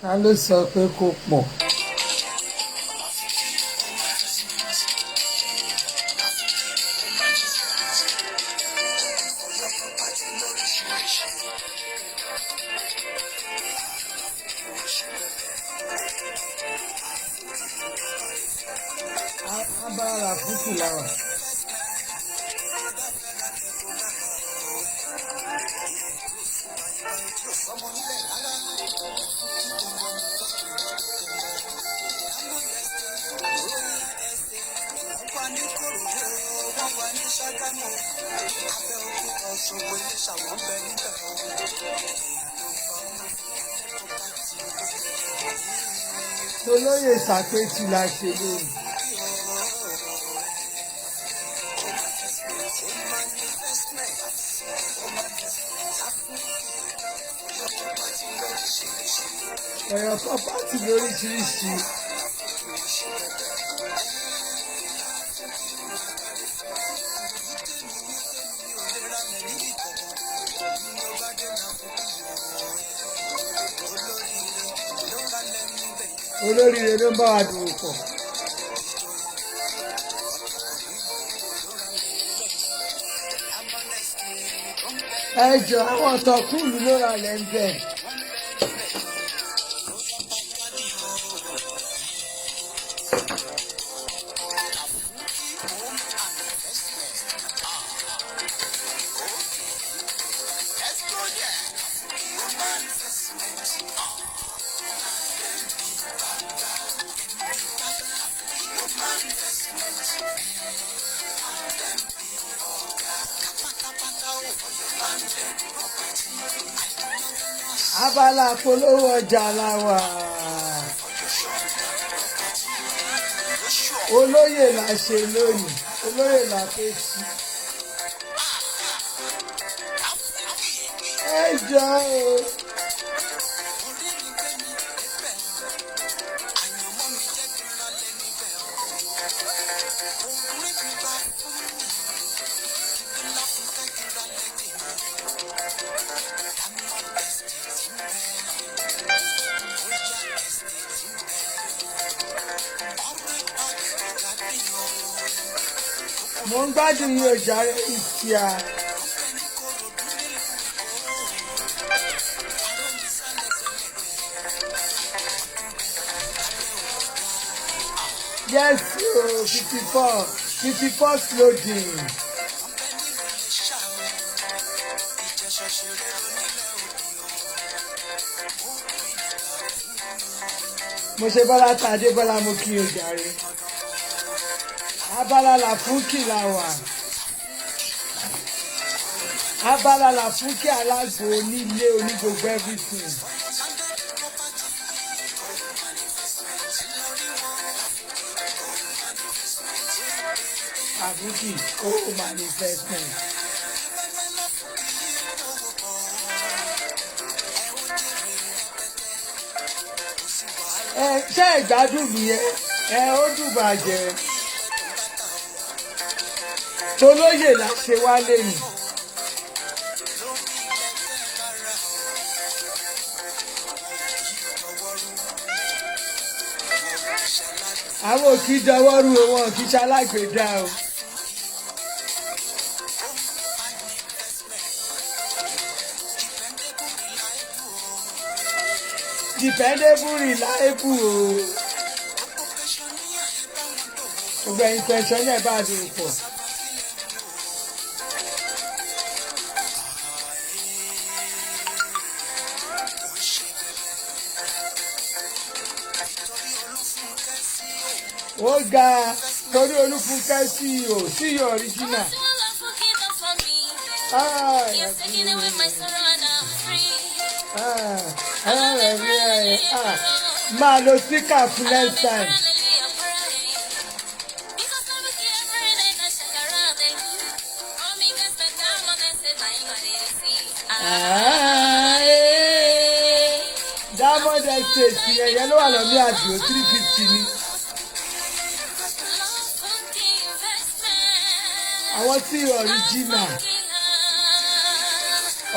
Ta ló sọ pé kò pọ̀? Abala fúkì láwà. Olóyè Ṣàpètì la ṣe lónìí. Ẹ̀rọ pọ́pátì lóríṣiríṣi. Olóríire ló ń bá wa dùn pọ̀. Ẹ jọ àwọn ọ̀tọ̀kùlù ló ra lẹ́ńbẹ̀. Abala polówó ọjà la wà. Olóyè la ṣe lónìí. Olóyè la pé sí. Ẹ jọ o. Mo ń gbádùn yín ọjà ìtìá. Yes, 54 loading. Mo ṣe Bọ́lá Tadé Bọ́lá mo kí o jàre. Abala la fúnkì la wà. Abala la fúnkì alágbó onílé onígbogbo everything. Àbúkì kó manifestment. Ṣé ìgbádùn mi yẹn ó dùn bàjẹ́. Tolóyè la ṣe wá lẹ́yìn. Àwọn òkì dọwọ́rú wọn kì í ṣalágbèdá o. Dependable reliable o. Gbogbo ẹ̀yin pẹ̀sán náà bá dùn pọ̀. Ó ga torí Olúfúnkẹ́ CEO original. Máa lo speaker fún next time. Diamond Estate yẹn ló wà lọ́mí àdúró 350 ni. Àwọn tí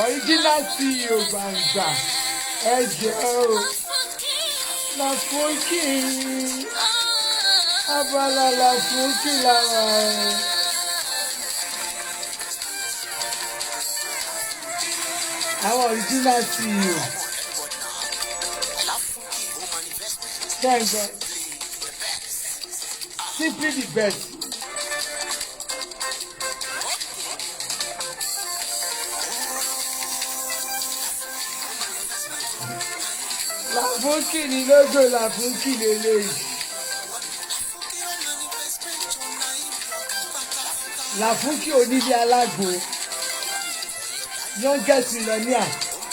original CEO gbàǹgbà ẹ jẹ́ o. Làfúnkì abala Làfúnkì lára ẹ̀. Àwọn original CEO. Thank God. Simply the best. Làfúnkì ni lógo Làfúnkì lélẹ́yìí. Làfúnkì onílé alágbo. Youngest millionaire.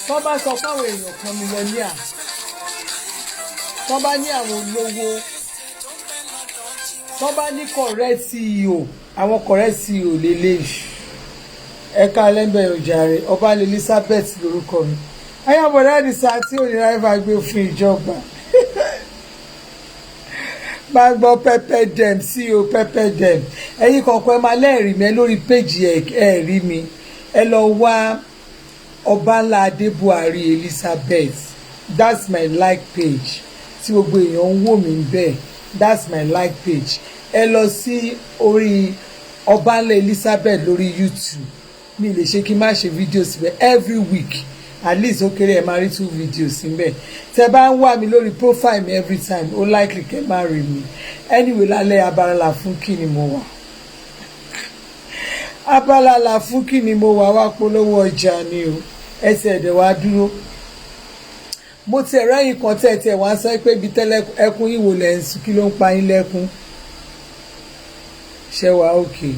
Tó bá sọ fáwọn èèyàn kan millionaire. Tó bá ní àwọn olówó. Tó bá ní correct CEO. Àwọn correct CEO lélẹ́yìí. Ẹ̀ka lẹ́ńbẹ̀ òjàre ọba Elizabeth lórúkọ mi. Ayábọ̀dá Àdìsá tí oníràìfà gbé fún ìjọba. Máa gbọ́ pẹ́pẹ́ dem CEO pẹ́pẹ́ dem. Ẹ̀yin kọ̀ọ̀kan ẹ máa lẹ́ẹ̀rí mi lórí péjì ẹ̀ rí mi. Ẹ lọ wá Ọbánlá Adébùhárí Elizabeth. That's my like page. Tí gbogbo èèyàn ń wò mí bẹ́ẹ̀. That's my like page. Ẹ lọ sí orí Ọbánlá Elizabeth lórí YouTube. Mi lè ṣe kí n má ṣe fídíò síbẹ̀ every week. At least ó kéré ẹ máa rí 2 videos níbẹ̀. Tẹ́ bá ń wá mi lórí profile mi every time ó likely kẹ́ máa rí mi. Anyway lálẹ́ abala Làfúnkì ni mo wà. Abala Làfúnkì ni mo wà wá polówó ọjà ni o. Ẹsẹ̀ ẹ̀dẹ̀ wá dúró. Mo ti ẹ̀rọ yìí kan tẹ̀ wá sọ pé ibi tẹ́lẹ̀ ẹkún yìí wò lẹ̀ ń sùn kí ló ń pa yín lẹ́kún. Ṣé wàá òkè?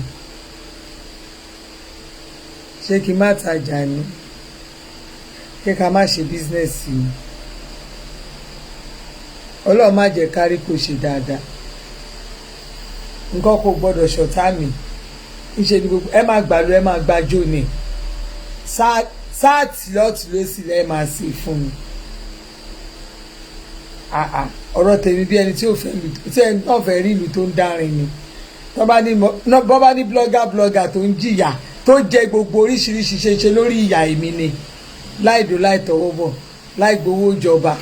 Ṣé kí n má tajà ni? Kí ká má ṣe bísínẹ́sì ni? Ọlọ́run má jẹ́ kárí kó ṣe dáadáa. Nǹkan kò gbọ́dọ̀ ṣọ̀tá mi. Níṣe ni gbogbo ẹ máa gbàlú ẹ máa gbàjọ ni. Sáàtì lọ́tù ló sì lẹ́ẹ̀ máa ṣe fún mi. Ọ̀rọ̀ tèmi bí ẹni tí ò fẹ́ lù tí ẹni náà fẹ́ rí ìlú tó ń dárin ni. Bọ́ bá ní blogger tó ń jìyà tó jẹ gbogbo oríṣiríṣi ṣe lórí ìyà èmi ni. Láìdó láìtọwọ́ bọ̀ láì gbowó ìjọba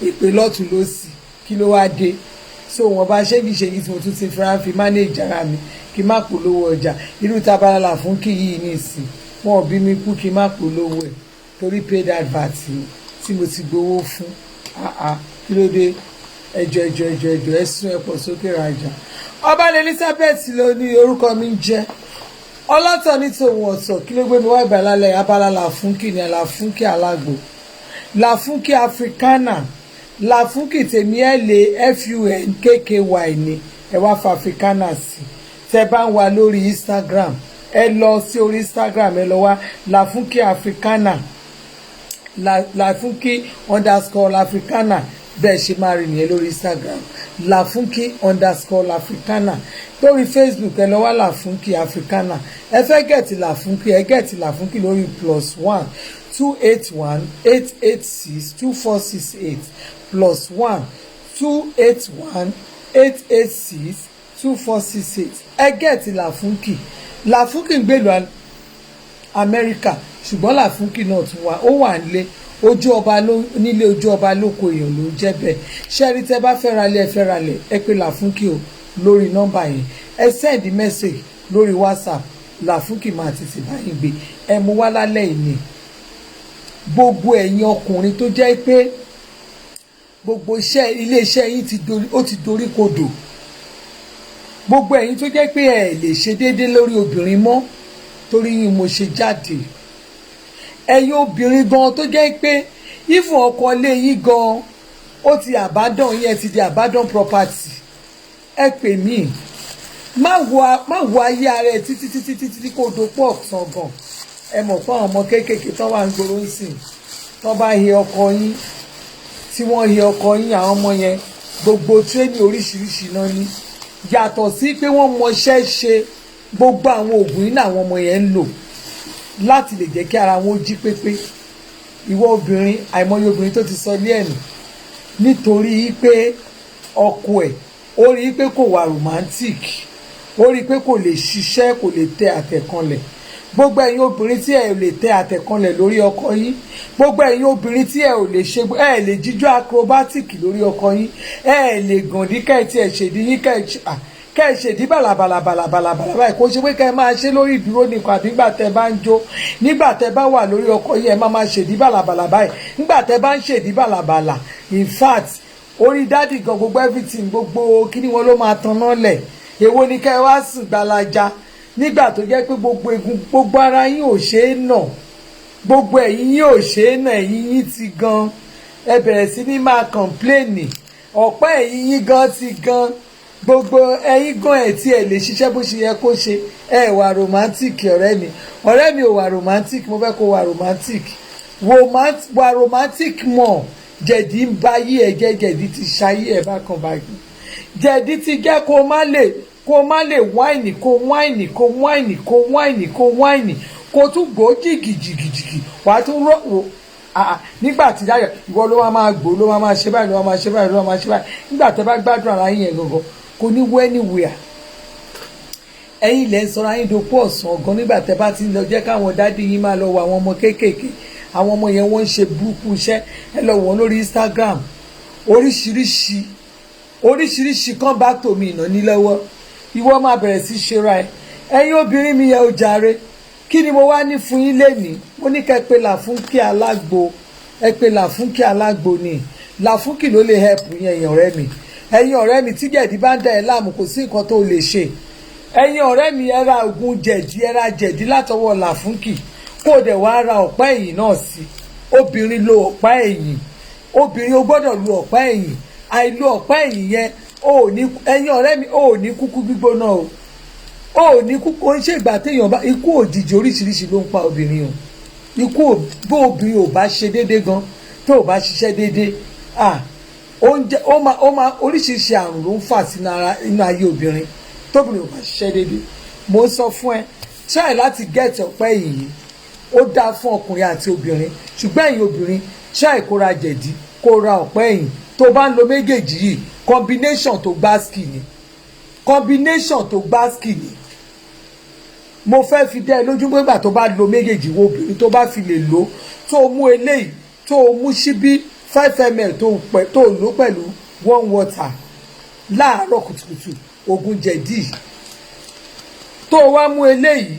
ìpè lọ́tún lósì kí ló wá dé. So wọn bá ṣégi tí mo tún ti fara fi manage ara mi kí n má polówó ọjà irú tabala Làfúnkì yìí nìsín wọn ò bí mi kú kí n má polówó ẹ̀ torí paid advert tí mo ti gbowó fún kí ló dé ẹjọ ẹsùn ẹpọ sókè rajà. Ọba Elizabeth ló ní orúkọ mi ń jẹ́ ọlọ́tọ̀ ní tòun ọ̀tọ̀ kí ló gbé mi wá ìbàlálẹ̀ abala Làfúnkì ní Làfúnkì alágbo Làfúnkì africana Làfúnkì tèmi FUNKKY ni ẹ wá fa africana sí tẹ́ bá ń wá lórí Instagram ẹ lọ sí orí Instagram ẹ lọ wá Làfúnkì africana Làfúnkì _africana bẹ́ẹ̀ ṣe máa rí nìyẹn lórí Instagram Làfúnkì _africana lórí Facebook ẹ lọ wá Làfúnkì africana ẹ fẹ́ gẹ̀tì Làfúnkì ẹ gẹ̀tì Làfúnkì lórí +1 281 886 2468 +1 281 886 2468 ẹ gẹ̀tì Làfúnkì gbèlú Amẹ́ríkà ṣùgbọ́n Làfúnkì náà tún wà ó wà nílé ojú ọba nílé ojú ọba lóko èèyàn ló ń jẹ́ bẹ́ẹ̀ ṣẹ́rí tẹ́ bá fẹ́ ralẹ̀ ẹ fẹ́ ralẹ̀ ẹ pè Làfúnkì o lórí nọ́mbà yẹn ẹ send message lórí WhatsApp Làfúnkì máa tètè báyìí gbé ẹ mú wá lálẹ́ ìní gbogbo ẹ̀yin ọkùnrin tó jẹ́ pé gbogbo iléeṣẹ́ yín ti dorí kodò gbogbo ẹ̀yin tó jẹ́ pé ẹ lè ṣe déédéé lórí obìnrin mọ́ torí yín mo ṣe jáde ẹ̀yin obìnrin gan tó jẹ́ pé ìfún ọkọ ilé yín gan ó ti àbádàn yẹn ti di àbádàn property ẹ pè mí má wo ayé ara ẹ títí kó dopọ̀ ọ̀sán gan ẹ mọ̀ fún àwọn ọmọ kéékèèké tó wà ń gbòòrò ń sìn tó bá he ọkọ yín tí wọ́n he ọkọ yín àwọn ọmọ yẹn gbogbo tírénì oríṣiríṣi náà ní yàtọ̀ sí pé wọ́n mọṣẹ́ ṣe gbogbo àwọn oògùn yìí làwọn ọmọ yẹn ń lò láti lè jẹ́ kí ara wọn jí pépé ìwọ obìnrin àìmọye obìnrin tó ti sọ ilé ẹ̀nù nítorí pé ọkọ ẹ̀ ó rí pé kò wà romantic ó rí pé kò lè ṣiṣẹ́ kò lè tẹ àtẹ̀kanlẹ̀ gbogbo ẹ̀yin obìnrin tí ẹ ò lè tẹ àtẹ̀kànlẹ̀ lórí ọkọ yín, gbogbo ẹ̀yin obìnrin tí ẹ ò lè ṣe ẹ lè jíjó acrobatic lórí ọkọ yín, ẹ lè gàndí kẹ́ ẹ tiẹ̀ ṣèdí yín kẹ́ ẹ ṣèdí bàlàbàlàbàlàbàlà báyìí kó ṣe pé kẹ́ ẹ máa ṣe lórí ìdúró nìkan àbí nígbà tẹ́ bá ń jó, nígbà tẹ́ bá wà lórí ọkọ yín ẹ máa ṣèdí bàlàbàlà báyìí nígbà tẹ́ bá ń ṣèdí bàlàbàlà. In fact orí dádì gan gbogbo everything gbogbo kíní wọn ló máa tanná lẹ̀. Èwo ni kẹ́ ẹ wá sùn gbalaja nígbà tó jẹ́ pé gbogbo egun gbogbo ara yín ò ṣe é nà, gbogbo ẹ̀yìn yín ò ṣe é nà, ẹ̀yìn yín ti gan. Ẹ bẹ̀rẹ̀ sí ní máa kọ̀ǹpléènì, ọ̀pá ẹ̀yìn yín gan ti gan, gbogbo ẹ̀yìn gan ẹ̀ tí ẹ̀ lè ṣiṣẹ́ bó ṣe yẹ kó ṣe. Ẹ wà romantic ọ̀rẹ́ mi ò wà romantic, mo fẹ́ kó wà romantic, wà romantic mọ̀. Jẹ̀dí ń bá yí ẹ̀ jẹ́, jẹ̀dí ti ṣayé ẹ̀ bákan báyìí, jẹ̀dí ti jẹ́ kó má lè wáìnì kó tún gbó jìgìjìgìjìgì wàá tún rọ̀ nígbà tí dáyọ̀ ìwọ ló máa gbó ló máa ṣe báyìí ló máa ṣe báyìí ló máa ṣe báyìí nígbà tẹ́ bá gbádùn ara yín yẹn gangan kò ní wọ anywhere. Ẹ̀yin ilẹ̀ ń sọra yín dopó ọ̀sán gan nígbà tẹ́ bá ti lọ jẹ́ káwọn dádì yín máa lọ wọ àwọn ọmọ kéékèèké, àwọn ọmọ yẹn wọ́n ń ṣe burúkú iṣẹ́, ẹ lọ wọ́n lórí Instagram oríṣiríṣi kan bá tòmí ìná ní lọ́wọ́. Ìwọ máa bẹ̀rẹ̀ sí ṣe ra ẹ. Ẹ̀yin obìnrin mi yẹ ó jàre, kí ni mo wá ní fún yín lénìí? Mo ní kẹ́ pé Làfúnkì Alágbo, ẹ pé Làfúnkì Alágbo ni Làfúnkì ló lè help yín. Ẹ̀yin ọ̀rẹ́ mi tí jẹ̀dí bá ń dà ẹ́ láàmú kò sí nǹkan tó lè ṣe. Ẹ̀yin ọ̀rẹ́ mi ẹ ra oògùn jẹ̀dí, ẹ ra jẹ̀dí látọwọ́ Làfúnkì kó dẹ̀ wá ra ọ̀pá ẹ̀yìn náà sí. Obìnrin lo ọ̀pá ẹ̀yìn, obìnrin ó gbọ́dọ̀ lo ọ̀pá ẹ̀yìn, àìlo ọ̀pá ẹ̀yìn yẹn ẹ̀yin ọ̀rẹ́ mi ò ní kúkú gbígbóná ò ní kúkú. Ó ń ṣègbà téèyàn bá ikú òjijì oríṣiríṣi ló ń pa obìnrin o. Ikú bó obìnrin ò bá ṣe déédé gan tó ò bá ṣiṣẹ́ déédé oúnjẹ ó máa oríṣiríṣi àrùn ló ń fà sínú ayé obìnrin tóbìnrin ò bá ṣiṣẹ́ déédé. Mo ń sọ fún ẹ try láti get ọ̀pá ẹ̀yìn yìí, ó dáa fún ọkùnrin àti obìnrin, ṣùgbọ́n ẹ̀yin obìnrin try kó ra jẹ̀dí kó ra ọ̀pá ẹ̀yìn. Tó bá ń lo méjèèjì yìí combination tó gbáàsì ni mo fẹ́ fi dá ẹ lójú pé ìgbà tó bá lo méjèèjì wo obìnrin tó bá fi lè lò tó mú eléyìí tó mú síbí 5ml tó lò pẹ̀lú warm water láàárọ̀ kùtùkùtù oògùn jẹ̀dí tó wá mú eléyìí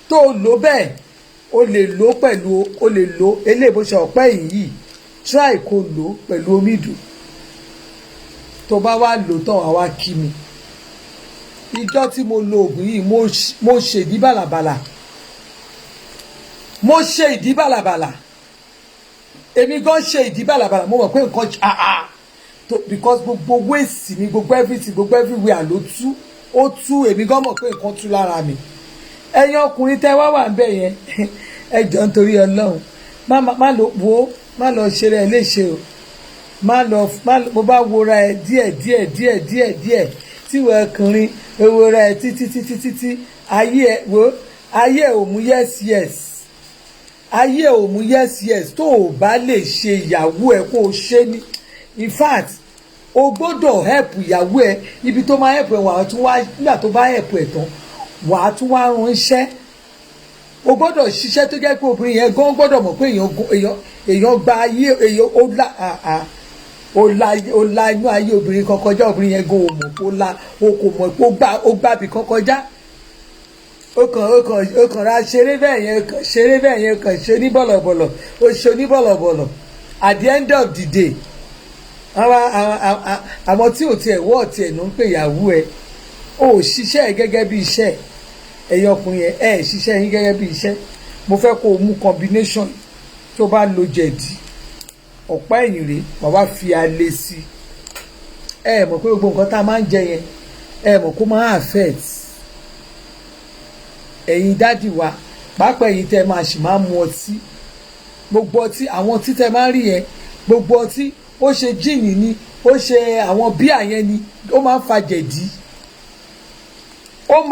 tó lò bẹ́ẹ̀ o lè lò eléyìí bó ṣe ọ̀pá yìí try kó lò pẹ̀lú omi dùn. Tó bá wá lò tán wá kí mi. Ìjọ́ tí mo lo oògùn yìí mo ṣe ìdí bàlàbàlà èmi gan ṣe ìdí bàlàbàlà. Mo mọ̀ pé nǹkan because gbogbo waste mi gbogbo everything gbogbo everywhere ló tú èmi gan mọ̀ pé nǹkan tú lára mi. Ẹ̀yin ọkùnrin tẹ́ wà ń bẹ̀ yẹn ẹ jọ̀ọ́ nítorí Ọlọ́run má lọ ṣe rẹ̀ léṣe o. Mo bá wora ẹ díẹ̀ tí wọ́n ọkùnrin wora ẹ títí ayé ẹ ò mú yes tó o bá lè ṣe ìyàwó ẹ kó o ṣe ní. In fact o gbọ́dọ̀ help ìyàwó ẹ ibi tó máa help ẹ wà á tún wá nígbà tó bá help ẹ tán wà á tún wá ránṣẹ́. O gbọ́dọ̀ ṣiṣẹ́ tó jẹ́ pé obìnrin yẹn gan gbọ́dọ̀ mọ̀ pé èèyàn gba ayé èèyàn ó la inú ayé obìnrin kan kọjá. Obìnrin yẹn gan o kò mọ̀ pé ó gbàbí kan kọjá. ó kàn ra ṣeré bẹ́ẹ̀ yẹn kàn ṣe oníbọ̀lọ̀bọ̀lọ̀ ó ṣe oníbọ̀lọ̀bọ̀lọ̀ at the end of the day àwọn tí ò tiẹ̀ wọ́ tiẹ̀ ló ń pè ìyàwó ẹ̀ ó ṣiṣẹ́ ẹ̀ gẹ́gẹ́ bí iṣẹ́ ẹ̀yin ọkùnrin ẹ̀ ṣiṣẹ́ yín gẹ́gẹ́ bí iṣẹ́. Mo fẹ́ kó o mú combination tó bá lo jẹ̀dí ọ̀pá ẹ̀yìn rèé wàá wá fi alẹ́ sí i. Mọ̀ pé gbogbo nǹkan tá a máa ń jẹ yẹn mọ̀ kó máa affect ẹ̀yin dádì wa pàápàá ẹ̀yin tẹ́ máa ṣì máa mu ọtí. Gbogbo ọtí àwọn ọtí tẹ́ máa ń rí yẹn gbogbo ọtí ó ṣe jíìnì ni ó ṣe àwọn bíà yẹn ni ó máa ń fa jẹ̀dí. Ó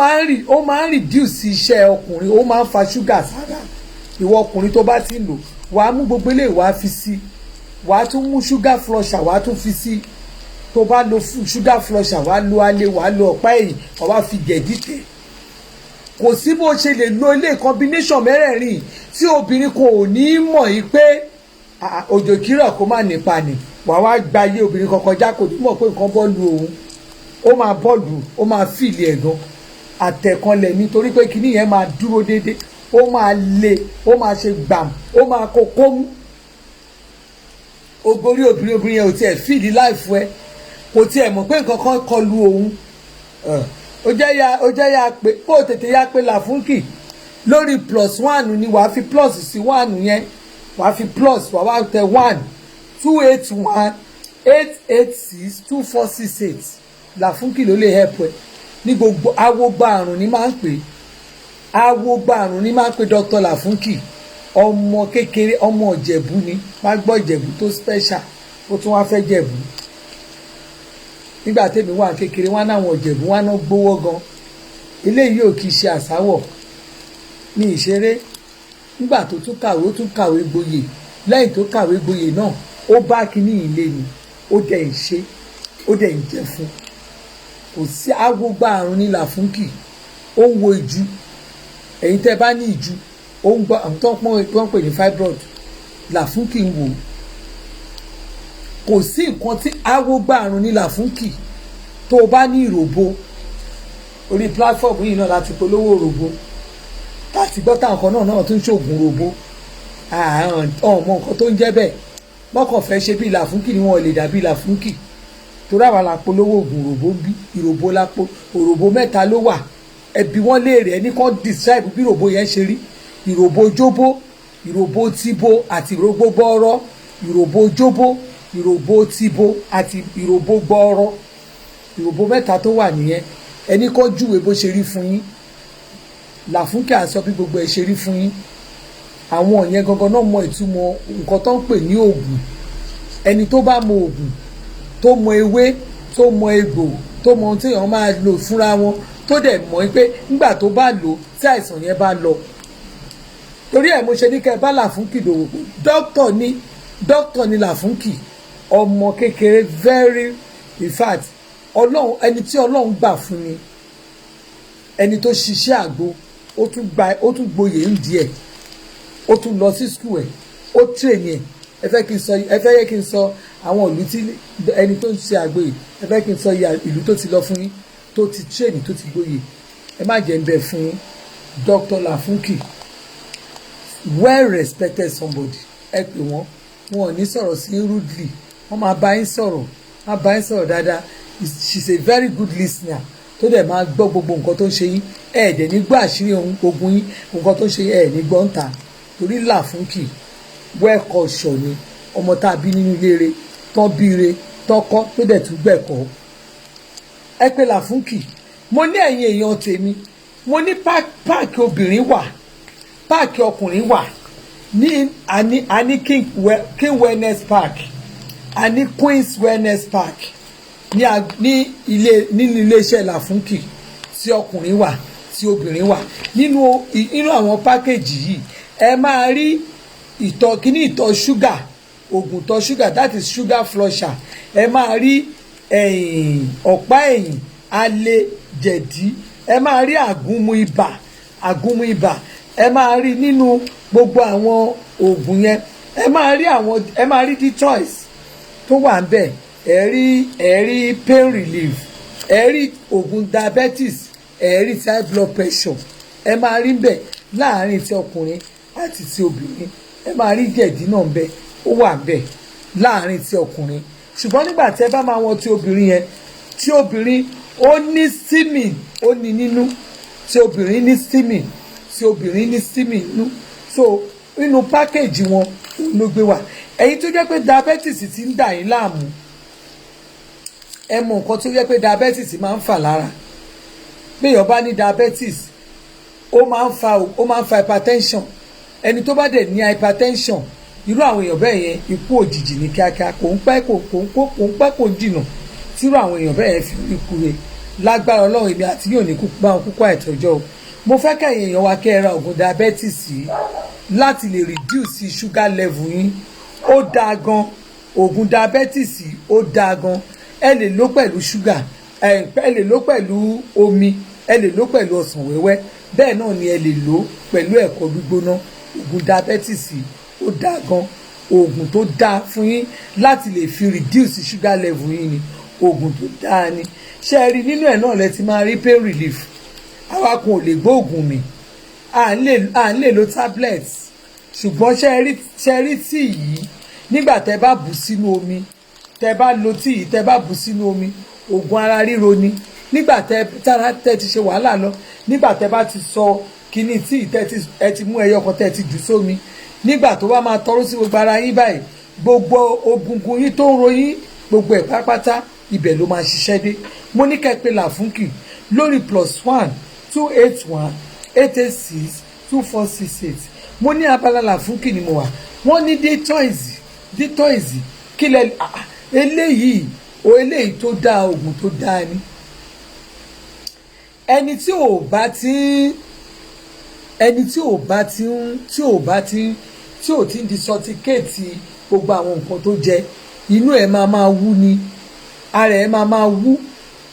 máa ń reduce iṣẹ́ ọkùnrin, ó máa ń fa ṣúgà sára. Ìwọ ọkùnrin tó bá ti ń lò wàá mú gbogbo eléyìí wàá fi sí, wàá tún mú sugar flusher wàá tún fi sí. Tó bá lo sugar flusher wàá lo alẹ́ wàá lo ọ̀pá ẹ̀yìn wàá fi jẹ̀dí tẹ̀ kò sí bó ṣe lè lo ilé combination mẹ́rẹ̀ẹ̀rin tí obìnrin kò ní mọ̀ yìí pé òjò kírọ̀ kó má nípa ni wàá wá gba ayé obìnrin kan kọjá kò ní mọ̀ pé nǹkan bọ́ọ̀lù òun ó máa bọ́ọ̀lù ó máa fìlì ẹ̀ gan àtẹ̀kànlẹ̀ nítorí pé kinní yẹn máa dúró déédéé ó máa le ó máa ṣe gbàm ó máa kókó mú ogorí obìnrin yẹn ò tiẹ̀ fìlì láìfù ẹ kò tiẹ̀ mọ̀ pé nǹkan kan kọlu òun ó jẹ́ ya pé kó o tètè ya pé Làfúnkì lórí +1 ni wàá fi plus sí 1 yẹn wàá fi plus wàá wá tẹ 1-281-886-2468 Làfúnkì ló lè help ẹ ní gbogbo awogba àrùn ní máa ń pè awogba àrùn ní máa ń pè Dr. Làfúnkì ọmọ kékeré ọmọ Ìjẹ̀bú ni wá gbọ́ Ìjẹ̀bú tó special ó tún wá fẹ́ Jẹ̀bú nígbà tèmi wà kékeré wọn náà wọn Ìjẹ̀bú wọn náà gbowó gan eléyìí ò kì í ṣe àsáwọ̀ ní ìṣeré nígbà tó tún kàwé ó tún kàwé gboyè lẹ́yìn tó kàwé gboyè náà ó bá kíní ilé ni ó dẹ̀ ń ṣe ó dẹ̀ ń jẹ fún kò sí agbógbá àrùn ní Làfúnkì ó ń wo ìjú ẹ̀yin tẹ́ bá ní ìjú ó ń gbọ́ àwọn tó ń pè ní fibroid Làfúnkì ń wò kò sí nǹkan tí agbógbá àrùn ní Làfúnkì tó o bá ní ìròbó orí platform yìí náà láti polówó òròbó láti gbọ́ táwọn kan náà tún ṣoògùn ròbó ọmọ nǹkan tó ń jẹ́ bẹ́ẹ̀ mọ́kàn fẹ́ ṣe bí Làfúnkì ni wọ́n lè dàbí Làfúnkì torí àwọn làpolówó ògùn ròbó bí ìròbó lápò òròbó mẹ́ta ló wà ẹbí wọn léèrè ẹni kan describe bí ìròbó yẹn ṣe rí ìròbó jóbó ìròbó tíbó àti ìròbó gbọ́ọ́rọ́ ìròbó jóbó ìròbó tíbó àti ìròbó gbọ́ọ́rọ́ ìròbó mẹ́ta tó wà nìyẹn ẹni kan júwe bó ṣe rí fún yín Làfúnkì àsọ bí gbogbo ẹ ṣe rí fún yín àwọn yẹn gangan náà mọ ìtumọ̀ nǹkan tó ń pè ní oògùn ẹni tó bá mọ oògùn tó mọ ewé tó mọ egbò tó mọ ohun tí èèyàn máa lò fúnra wọn tó dẹ̀ mọ̀ pé nígbà tó bá lò tí àìsàn yẹn bá lọ torí ẹ̀ mo ṣe ní kẹ́ ẹ bá Làfúnkì dòwò pé dókítà ní Làfúnkì ọmọ kékeré very in fact ọlọ́run ẹni tí ọlọ́run gbà fún ni ẹni tó ṣiṣẹ́ àgbo ó tún gboyè ń di ẹ̀ ó tún lọ sí skul ẹ̀ ó train ẹ̀ ẹ fẹ́ yẹ kí n sọ àwọn ìlú tí ẹni tó ń ṣe àgbo yìí ẹ fẹ́ kí n sọ ìlú tó ti lọ fún yín tó ti train tó ti gboyè ẹ má jẹ́ ń bẹ̀ fún yín Dr. Làfúnkì well respected somebody ẹ pè wọ́n wọn ò ní sọ̀rọ̀ sí rudely wọ́n máa bá yín sọ̀rọ̀ dáadáa she's a very good listener tó dẹ̀ máa gbọ́ gbogbo nǹkan tó ń ṣe yín ẹ̀ẹ́dẹ̀ ní gbọ́ àṣírí ogun yín nǹkan tó ń ṣe yín ẹ̀ẹ́ ní gbọ́ ń ta torí Làfúnkì wẹ́ẹ̀kọ́ ṣọ̀ ni ọmọ tá a bí nínú ilé rẹ̀ tán bíire tọ́kọ́ tó dẹ̀ tún gbẹ̀kọ́ ẹ pé Làfúnkì mo ní ẹ̀yin èèyàn tèmi mo ní páàkì obìnrin wà páàkì ọkùnrin wà ní àní King Wellness Park àní Queen's Wellness Park ní nínú iléeṣẹ́ Làfúnkì tí ọkùnrin wà tí obìnrin wà nínú àwọn pákéjì yìí ẹ máa rí ìtọ̀ ṣúgà oògùn ìtọ̀ ṣúgà that is sugar flusher ẹ máa rí ọ̀pá ẹ̀yìn alẹ́ jẹ̀dí ẹ máa rí àgúnmu ibà ẹ máa rí nínú gbogbo àwọn oògùn yẹn ẹ máa rí Detroit tó wà ń bẹ̀ ẹ rí pain relief ẹ rí oògùn diabetes ẹ rí high blood pressure ẹ máa rí bẹ̀ láàárín ti ọkùnrin àti ti obìnrin ẹ máa rí jẹ̀dí náà ń bẹ ó wà ń bẹ láàárín ti ọkùnrin ṣùgbọ́n nígbà tí ẹ bá máa wọn ti obìnrin yẹn tí obìnrin ó ní steaming ó ní nínú tí obìnrin ní steaming tí obìnrin ní steaming nínú so nínú pákéjì wọn ló gbé wá ẹ̀yin tó jẹ́ pé diabetes ti ń dà yín láàmú ẹ mọ nǹkan tó jẹ́ pé diabetes máa ń fà lára bí èèyàn bá ní diabetes ó máa ń fa hypertension ẹni tó bá dẹ̀ ní hypertension irú àwọn èèyàn bẹ́ẹ̀ yẹn ikú òjijì ní kíákíá kò ń pẹ́ kò jìnnà tírú àwọn èèyàn bẹ́ẹ̀ yẹn fi ikú rẹ̀ lágbára Ọlọ́run èmi àti yóò ní bá wọn kúkú àìtọ́jọ́ o mo fẹ́ kẹ́yìn èèyàn wa kẹ́ ẹ ra oògùn diabetes yìí láti lè reduce sugar level yín ó dáa gan oògùn diabetes yìí ó dáa gan ẹ lè lò pẹ̀lú sugar ẹ lè lò pẹ̀lú omi ẹ lè lò pẹ̀lú ọsàn wẹ́wẹ́ bẹ́ẹ̀ náà ni ẹ lè lò pẹ̀lú ẹ̀kọ gbígbóná. Oògùn diabetes ó dáa gan, oògùn tó dáa fún yín láti lè fi reduce sugar level yín ni, oògùn tó dáa ni. Ṣé ẹ rí nínú ẹ̀ náà lẹ ti máa rí pain relief. Àwa kan ò lè gbóògùn mi, à ń lè lo tablets, ṣùgbọ́n ṣe rí tíì yìí nígbà tẹ́ bá bù sínú omi, tẹ́ bá lo tíì yìí tẹ́ bá bù sínú omi, oògùn ara ríro ni. Nígbà tẹ́ ti ṣe wàhálà lọ, nígbà tẹ́ bá ti sọ kíní tíì ẹ ti mú ẹyọ kan tẹ́ ti jù sómi, nígbà tó bá máa tọrọ sí gbogbo ara yín báyìí, gbogbo ogungun yín tó ń ro yín, gbogbo ẹ̀ pátápátá ibẹ̀ ló máa ṣiṣẹ́ dé. Mo ní kẹ́ pé Làfúnkì lórí +1 281 886 2468. Mo ní abala Làfúnkì ni mo wà. Wọ́n ní detox kílẹ̀ eléyìí tó dáa, oògùn tó dáa ni. Ẹni tí ò ti ń disọtikéètì gbogbo àwọn nǹkan tó jẹ, inú ẹ̀ máa wú ni, ara ẹ̀ máa wú,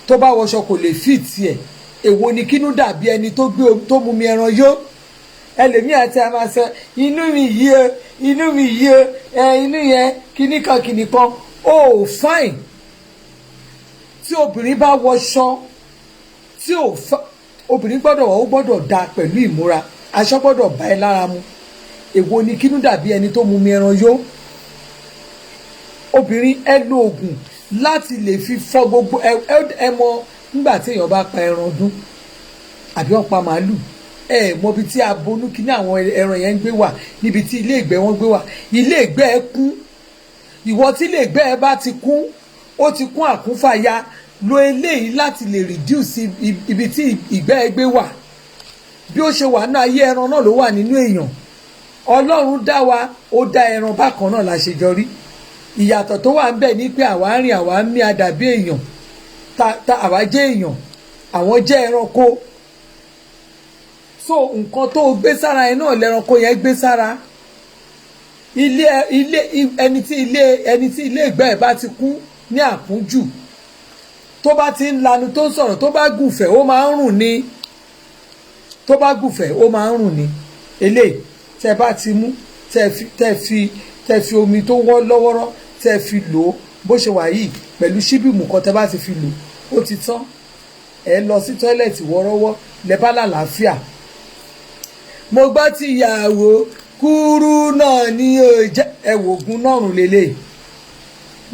tó bá wọṣọ kò lè fìtì ẹ̀. Èwo ni kínú dàbí ẹni tó mú mi ẹran yó. Ẹlòmíì àti a máa sọ inú mi yí inú yẹn kíní kan oh fine. Tí obìnrin bá wọṣọ obìnrin gbọ́dọ̀ dá pẹ̀lú ìmúra, aṣọ gbọ́dọ̀ bá ẹ lára mu. Èwo ni kínú dàbí ẹni tó mú mi ẹran yó. Obìnrin ẹ lo oògùn láti lè fi fọ gbogbo ẹ mọ nígbà tí èèyàn bá pa ẹran ọdún àbí wọ́n pa màálù, ẹ mọ ibi tí abonú kíní àwọn ẹran yẹn ń gbé wà, níbi tí ilé ìgbẹ́ wọn gbé wà. Ilé ìgbẹ́ ẹ kún, ìwọ tí ilé ìgbẹ́ ẹ bá ti kún, ó ti kún àkúnfàya, lo eléyìí láti lè reduce ibi tí ìgbẹ́ ẹ gbé wà. Bí ó ṣe wà náà, ayé ẹran náà ló wà nínú èèyàn. Ọlọ́run dá wa, ó dá ẹran bákan náà la ṣe jọ rí. Ìyàtọ̀ tó wà ń bẹ ní pé àwa ń rìn, àwa ń mí àdàbí èèyàn, àwa jẹ́ èèyàn, àwọn jẹ́ ẹranko. So nǹkan tó gbé sára ẹ náà lẹ́ranko yẹn gbé sára. Ẹni tí ilé ìgbẹ́ ẹ̀ bá ti kú ní àkúnjù, tó bá ti ń lanu tó ń sọ̀rọ̀, tó bá gùfẹ̀ ó máa ń rùn ni. Eléyìí tẹ́ bá ti mú, tẹ́ fi omi tó wọ́ lọ́wọ́rọ́ tẹ́ fi lò ó bó ṣe wà yìí pẹ̀lú ṣíbìmù kan tẹ́ bá ti fi lò ó ti tán. Ẹ lọ sí tọ́ílẹ̀tì wọ́rọ́wọ́ lẹ bá lálàáfíà. Mo gbọ́ tí ìyàwó kúrú náà ní ẹ̀wògùn nọ́rùn lélẹ̀.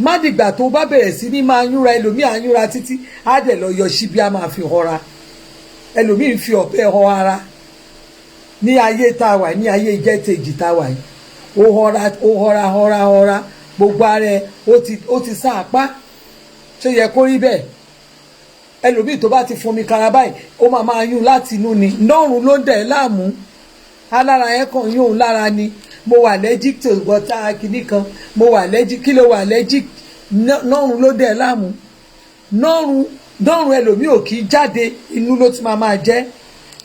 Má dìgbà tó bá bẹ̀rẹ̀ sí ní máa yúnra, ẹlòmíì á yúnra títí á dẹ̀ lọ yọ ṣíbí á máa fi họra. Ẹlòmíì ń fi ọ̀bẹ họ ara. Ní ayé tá a wà, ní ayé ìjẹ́tẹ̀jì tá a wà yìí, ó họra gbogbo ara ẹ ó ti sá apá. Ṣé yẹ kó rí bẹ́ẹ̀? Ẹlòmíì tó bá ti fomi kara báyìí ó máa yún láti inú ni. Nọ́rùn ló ń dẹ̀ láàmú, alára yẹn kàn yún lára ni. Mo wà allergic to water kìíní kan, mo wà allergic, kí ló wà allergic? Nọ́rùn ló dẹ̀ láàmú. Nọ́rùn ẹlòmíì ò kì í jáde, inú ló ti máa jẹ́.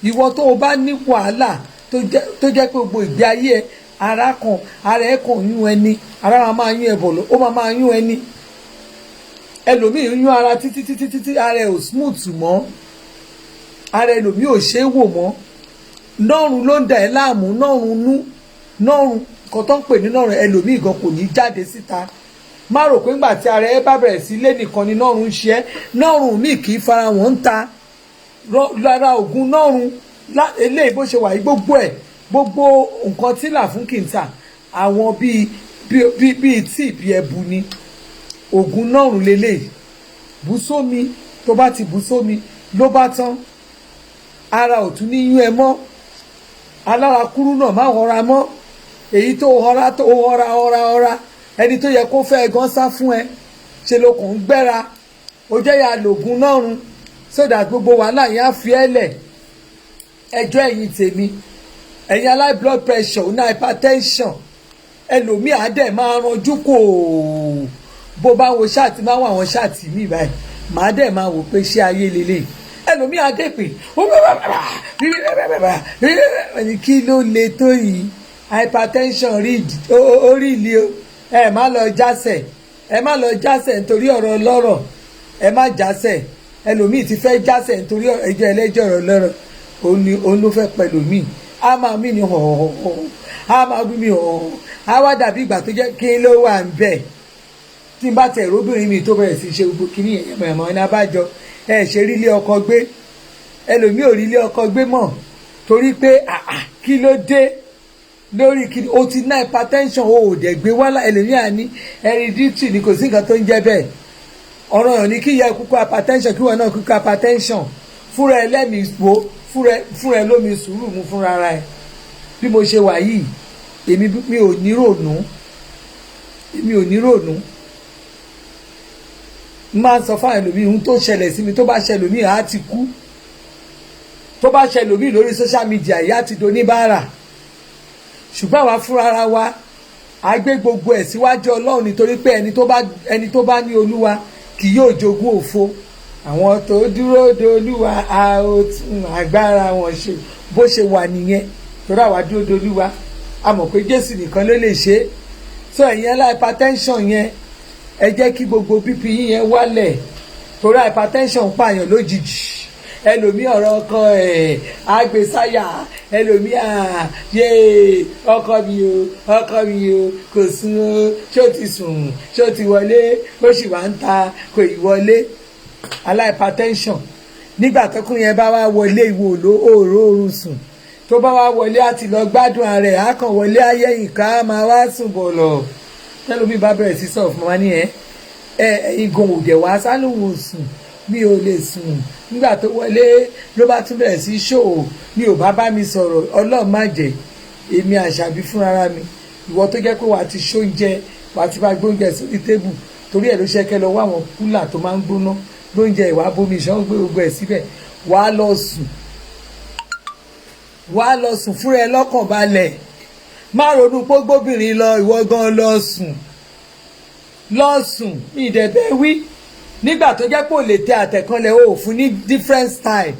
Ìwọ tó o bá ní wàhálà tó jẹ́ pé gbogbo ìgbé ayé ẹ ara ẹ kàn yún ẹni, ara máa yún ẹ bọ̀lọ̀, ó máa yún ẹni. Ẹlòmíì yún ara títí ara ẹ ò smooth mọ́, ara ẹlòmíì ò ṣe é wò mọ́. Nọ́rùn ló ń dà ẹ́ láàmú, nọ́rùn kan tó ń pè ní nọ́rùn ẹlòmíì gan kò ní jáde síta. Má rò pé ńgbà tí ara ẹ bá bẹ̀rẹ̀ sí lé nìkan ni nọ́rùn ń ṣe ẹ́. Nọ́rùn míì kì í fara wọn ń ta. Lára ògùn nọ́rùn eléyìí bó ṣe wà yìí, gbogbo nǹkan tí Làfúnkì ń tà, àwọn bíi tíì bí ẹbu ni. Ògùn nọ́rùn lélẹ́yìí, bù sómi, tó bá ti bù sómi ló bá tán. Ara ò tún ní yún ẹ mọ́, alára kúrú náà má họra mọ́. Èyí tó họra ẹni tó yẹ kó fẹ́ gan sá fún ẹ, ṣe ló kàn ń gbẹ́ra. Ó jẹ́ ya lògùn nọ́rùn so that gbogbo wàhálà yẹn á fi ẹ́ lẹ̀. Ẹjọ́ ẹ̀yin tèmi, ẹ̀yin high blood pressure, ní hypertension, ẹlòmíì á dẹ̀ máa ranjú kò bó bá wo ṣáàtì, máa wọ àwọn ṣáàtì mi báyìí, màá dẹ̀ máa wò pé ṣé ayé lélẹ̀. Ẹlòmíì á dẹ̀ pé kí ló le tó yìí, hypertension orí ilé o. Ẹ má lọ jásẹ̀ nítorí ọ̀rọ̀ ọlọ́rọ̀, ẹ má jásẹ̀. ẹlòmíì ti fẹ́ jásẹ̀ nítorí ẹjọ́ ẹlẹ́jọ́ ọ̀rọ̀ lọ́rọ̀ òun ló fẹ́ pẹ̀lú mi á máa mí ni họ̀họ̀họ̀ á máa bí mi họ̀họ̀ á wá dàbí ìgbà tó jẹ́ kí ló wà ń bẹ̀ tí n bá tẹ̀ róbìnrin mi tó bẹ̀rẹ̀ sí ṣe gbogbo kíní ẹ̀yẹ̀mọ̀ ẹ̀nà abájọ ṣe rí ilé ọkọ gbé ẹlòmíì ò rí ilé ọkọ gbé mọ́ torí pé kí ló dé lórí kí o ti ná hypertension o ò dẹ̀ gbé wálá ẹlòmíì àní hereditary ni kò sí nǹkan tó ń jẹ́ bẹ́ẹ̀ ọ̀rọ̀ yàn ní kí yẹ kúkú hypertension kí wọn náà kúkú hypertension fúnra ẹ lẹ́mìí wo fúnra ẹ lómi sùúrù mu fúnra ara ẹ bí mo ṣe wà yìí mi ò ní rònú máa ń sọ fún ẹlòmíì ohun tó ṣẹlẹ̀ sí mi tó bá ṣẹlẹ̀ mí àá ti kú tó bá ṣẹlẹ̀ mí lórí social media ìyá ti do níbàárà ṣùgbọ́n àwa fúnra ara wa a gbé gbogbo ẹ̀ síwájú Ọlọ́run nítorí pé ẹni tó bá ní Olúwa kì yóò jogún òfo àwọn tó dúró de Olúwa a ó tún agbára wọn ṣe bó ṣe wà nìyẹn torí àwa dúró de Olúwa a mọ̀ pé Jésù nìkan ló lè ṣe é so ẹ̀yin ẹ̀la hypertension yẹn ẹ jẹ́ kí gbogbo bp yẹn wálẹ̀ torí hypertension pààyàn lójijì ẹlòmíì ọ̀rọ̀ ọkọ ẹ̀ àgbèsáyà ẹlòmíì yé ọkọ mi o kò sùn o ṣé o ti sùn ṣé o ti wọlé ó sì wá ń ta kò ì wọlé hypertension nígbà tọkùn yẹn bá wá wọlé ìwò òòrò oorun sùn tó bá wá wọlé àti lọ gbádùn ara ẹ̀ á kàn wọlé ayẹyìn ká máa wá sùn bọ̀ lọ tẹlomi bá bẹ̀rẹ̀ sí sọ̀rọ̀ fún wa ní igun òdẹ̀ wá sálùwò sùn mi ò lè sùn nígbà tó wọlé ló bá tún bẹ̀rẹ̀ sí ṣòwò mi ò bá mi sọ̀rọ̀ Ọlọ́run má jẹ́ èmi Àṣàbí fúnra mi ìwọ tó jẹ́ pé wàá ti ṣóúnjẹ wàá ti bá gbóúnjẹ sórí tébù torí ẹ̀ ló ṣẹ́kẹ́ lọ wá àwọn kúlà tó máa ń gbóná gbóúnjẹ ìwà bomi ìṣàn gbé gbogbo ẹ̀ síbẹ̀ wàá lọ sùn fúnra ẹ lọ́kàn balẹ̀ má ronú pé gbóbìnrin lọ ìwọ gan lọ sùn ìdẹ̀bẹ̀ wí nígbà tó jẹ́ pé ò lè tẹ àtẹ̀kànlẹ̀ o fún ní different style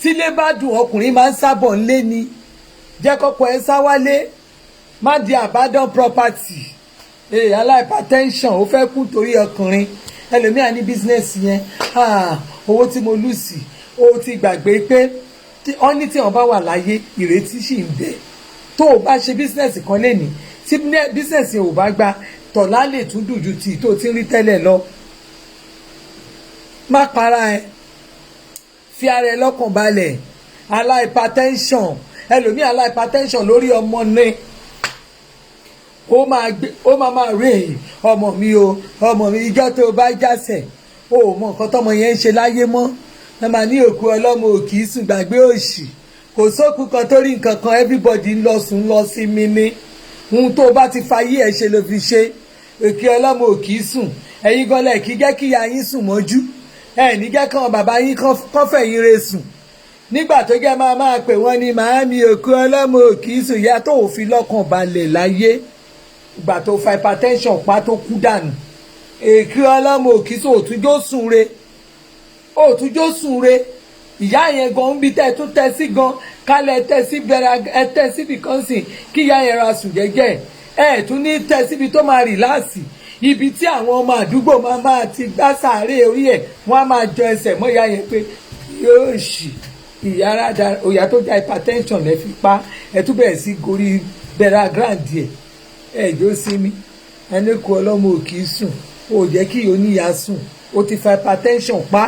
tílé bá dùn ọkùnrin máa ń sábọ̀ ńlé ni jẹ́ kọ́kọ́ ẹ sá wálé má di abandon property hypertension ó fẹ́ kú torí ọkùnrin ẹlòmíà ní business yẹn owó tí mo lù sí ó ti gbàgbé pé wọ́n ní tí wọ́n bá wà láyé ìrètí sì ń bẹ tó o bá ṣe business kan lé ní tí business yẹn ò bá gba tọ̀lá lè tún dùn ju ti tó ti ń rí tẹ́lẹ̀ lọ má para ẹ fi ara ẹ lọ́kàn balẹ̀ hypertension ẹlòmíì hypertension lórí ọmọ ní ó máa rè ọmọ mi ìjọ tó bá jásẹ̀ ó mọ nǹkan tọmọ yẹn ń ṣe láyé mọ́ ẹ máa ní òkú ọlọ́mọ òkì í sùn gbàgbé òṣì kò sókù kan tó rí nǹkan kan everybody ń lọ sùn lọ sí mi ní ohun tó bá ti fayé ẹ ṣe ló fi ṣe òkè ọlọ́mọ òkì í sùn ẹ̀yin gọlẹ̀ kí jẹ́ kí ìyá yín sùn mọ́jú ẹ̀ ní jẹ́ kàn bàbá yín kàn fẹ̀yìn re sùn nígbà tó jẹ́ máa pè wọ́n ní màámi òkú ọlọ́mọ òkì í sùn ìyá tó ò fi lọ́kàn balẹ̀ láyé ìgbà tó fa hypertension pa tó kú dànù èkú ọlọ́mọ òkì í sùn òtúnjó sùn re ìyá yẹn gan ń bi tẹ́ tún tẹ́ sí gan kálẹ̀ tẹ́ sí bẹ̀rẹ̀ ẹ tẹ́ síbi kan sìn kí ìyá yẹn ra sùn jẹ́jẹ́ ẹ tún ní tẹ́ síbi tó máa rìláàsì ibi tí àwọn ọmọ àdúgbò máa ti gbá sàárè orí ẹ̀ wọ́n á máa jọ ẹsẹ̀ mọ́ ìyá yẹn pé yóò ṣì ìyá rádà òyà tó já hypertension lẹ́ fi pa ẹ tún bẹ̀rẹ̀ sí gorí bẹ̀rẹ̀ grand ẹ̀ jó sí mi ẹni kú ọlọ́mọ ò kì í sùn ó jẹ́ kí oníyà sùn ó ti fa hypertension pa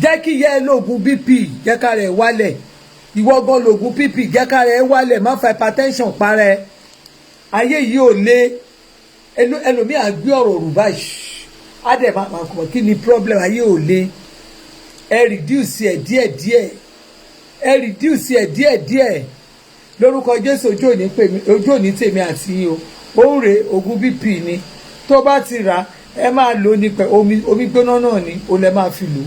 jẹ́ kí ìyá ẹ lóògùn bp jẹ́ ká rẹ̀ wálẹ̀ ìwọ gan lóògùn bp jẹ́ ká rẹ̀ wálẹ̀ má fa hypertension para ẹ ayé yìí ò lé ẹlòmíà gbé ọ̀rọ̀ rù báyìí á dẹ̀ máa kọ̀ kí ni problem ayé ò lé ẹ reduce ẹ díẹ̀díẹ̀ lórúkọ Jésù ojú òní tèmi àti yín o ó ń re oògùn bp ni tó bá ti rà ẹ máa lò ní pẹ̀ omi gbóná náà ni ó lẹ máa fi lò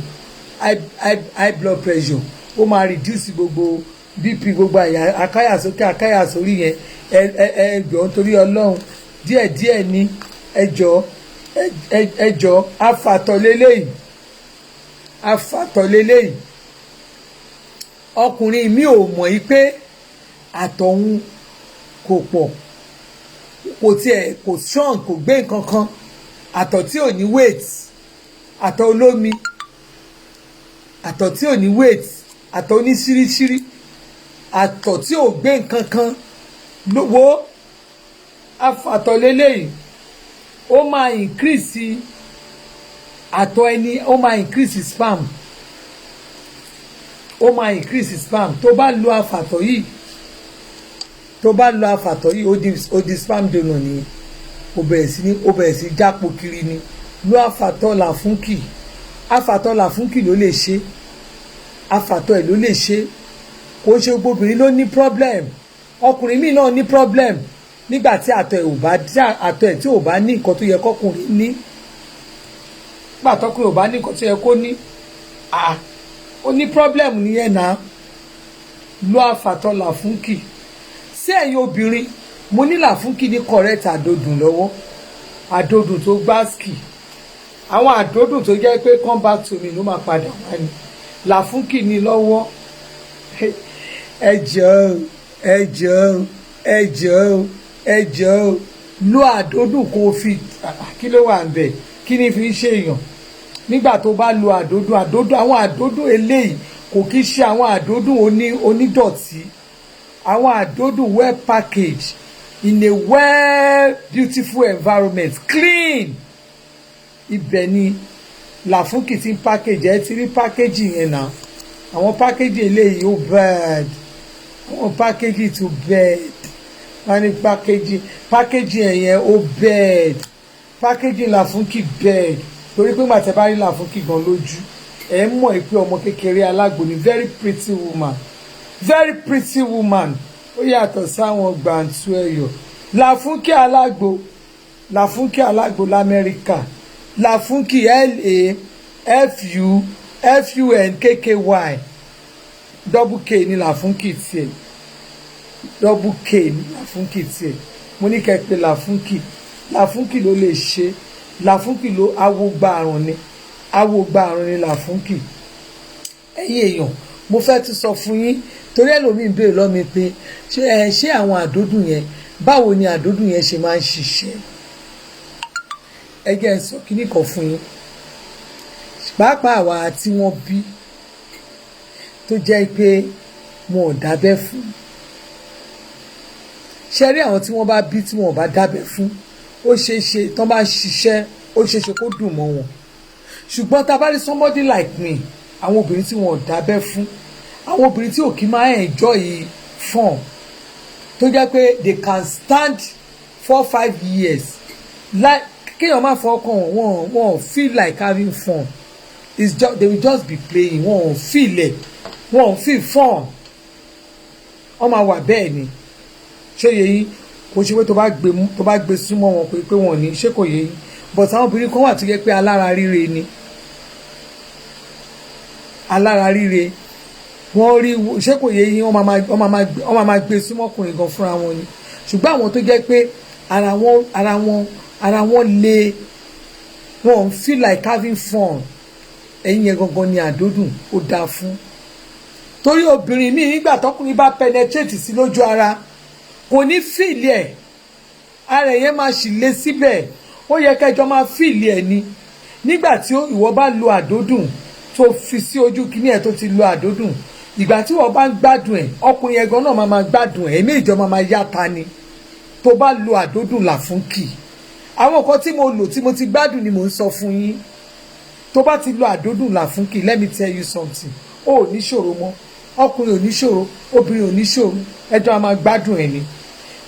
high blood pressure ó máa reduce gbogbo bp gbogbo àyà akáyàsókè akáyàsórí yẹn ẹ jọ̀ọ́ nítorí Ọlọ́run díẹ̀díẹ̀ ni ẹ jọ̀ọ́ afàtọ̀ lélẹ́yìí ọkùnrin mi ò mọ̀ yí pé àtọ̀hún kò pọ̀ kò tiẹ̀ kò strong kò gbé nǹkan kan àtọ̀ tí ò ní weight àtọ̀ olómi, àtọ̀ tí ò ní weight, àtọ̀ oníṣíríṣírí, àtọ̀ tí ò gbé nǹkan kan wo àtọ̀ lélẹ́yìí ó máa increase àtọ̀ ẹni, ó máa increase sperm, ó máa increase sperm. Tó bá lo àfàtọ̀ yìí, tó bá lo àfàtọ̀ yìí ó di sperm donor nìyẹn. Ó bẹ̀rẹ̀ sí jápo kiri ni. Lo àfàtọ̀ làfúnkì, àfàtọ̀ làfúnkì ló lè ṣe, àfàtọ̀ ẹ̀ ló lè ṣe. Kò ṣe gbogbo obìnrin ló ní problem, ọkùnrin míì náà ní problem nígbà tí àtọ̀ ẹ̀ tí ò bá ní nǹkan tó yẹ kọkùnrin ní, nígbà tọkùnrin ò bá ní nǹkan tó yẹ kó ní, ó ní problem nìyẹn náà. Lo àfàtọ̀ làfúnkì. Sí ẹ̀yin obìnrin, mo ní làfúnkì ní correct àdòdùn lọ́wọ́, àdòdùn tó gbáàsì, àwọn àdòdùn tó jẹ́ pé come back to me ló máa padà wá ní. Làfúnkì ní lọ́wọ́. Ẹ jọ̀ọ́ lo àdòdùn kó fi kí ló wà ńbẹ̀, kí ni fi ṣe èèyàn nígbà tó bá lo àdòdùn. Àwọn àdòdùn eléyìí kò kí ṣe àwọn àdòdùn onídọ̀tí, àwọn àdòdùn well packaged in a well beautiful environment, clean. Ibẹ̀ ni làfúnkì ti ń package. Ẹ ti rí packaging yẹn náà, àwọn packaging eléyìí ó bad, àwọn packaging tó bad, wọ́n ní packaging ẹ̀yẹn ó bad, packaging làfúnkì bad. Torí pé màtẹ́ bá rí làfúnkì gan lójú ẹ̀ ń mọ̀ pé ọmọ kékeré alágbo ni, very pretty woman, very pretty woman. Ó yàtọ̀ sáwọn gbàǹtú ẹ̀yọ̀. Làfúnkì alágbo, làfúnkì alágbo l'Amẹ́ríkà, làfúnkì LAFUNKKY double K ní làfúnkì tiẹ̀, double K ní làfúnkì tiẹ̀. Mo ní kẹ́ pé làfúnkì ló lè ṣe, làfúnkì ló awogba àrùn ni làfúnkì. Ẹ̀yin èèyàn, mo fẹ́ tún sọ fún yín torí ẹlòmíì ń béèrè lọ́mi pé ṣé àwọn àdódùn yẹn, báwo ni àdódùn yẹn ṣe máa ń ṣiṣẹ́. Ẹ jẹ́ n sọ kíní kan fún yín, pàápàá àwa tí wọ́n bí tó jẹ́ pé wọn ò dábẹ́ fún. Ṣé rí àwọn tí wọ́n bá bí tí wọn ò bá dábẹ́ fún, ó ṣeé ṣe tán bá ṣiṣẹ́, ó ṣeé ṣe kó dùn mọ́ wọn. Ṣùgbọ́n tá a bá rí somebody like me, àwọn obìnrin tí wọn ò dábẹ́ fún, àwọn obìnrin tí ò kí máa enjoy fun, tó jẹ́ pé they can stand 4-5 years like kéèyàn má fọkàn wọn feel like having fun. It's just, they will just be playing, wọn feel fun. Wọ́n máa wà bẹ́ẹ̀ ni. Ṣé yẹ yín? Kò ṣe pé tó bá gbé súnmọ́ wọn pé wọn ní, ṣé kò yẹ yín? But àwọn obìnrin kan wà tó jẹ́ pé alára ríre ni, alára ríre. Wọ́n rí, ṣé kò yẹ yín? Wọ́n máa gbé súnmọ́kùnrin gan fúnra wọn ni. Ṣùgbọ́n àwọn tó jẹ́ pé ara wọn le, wọn feel like having fun, ẹ̀yin yẹn gangan ni àdódùn ó dáa fún. Torí obìnrin míì nígbà tọkùnrin bá penetrate sí lójú ara kò ní feel ẹ̀, ara yẹn máa ṣì le síbẹ̀. Ó yẹ kẹjọ máa feel ẹ̀ ni. Nígbà tí ìwọ bá lo àdódùn tó fi sí ojú kíní ẹ̀ tó ti lo àdódùn, ìgbà tí wọ́n bá ń gbádùn ẹ̀, ọkùnrin yẹn gan náà máa gbádùn ẹ̀, èmi ìjọ máa yáta ni. Tó bá lo àdódùn làfúnkì, àwọn nǹkan tí mo lò tí mo ti gbádùn ni mò ń sọ fún yín. Tó bá ti lo àdódùn làfúnkì, let me tell you something, ó ò ní ṣòro mọ́, ọkùnrin ò ní ṣòro, obìnrin ò ní ṣòro, ẹjọ́ a máa gbádùn ẹ̀ ni.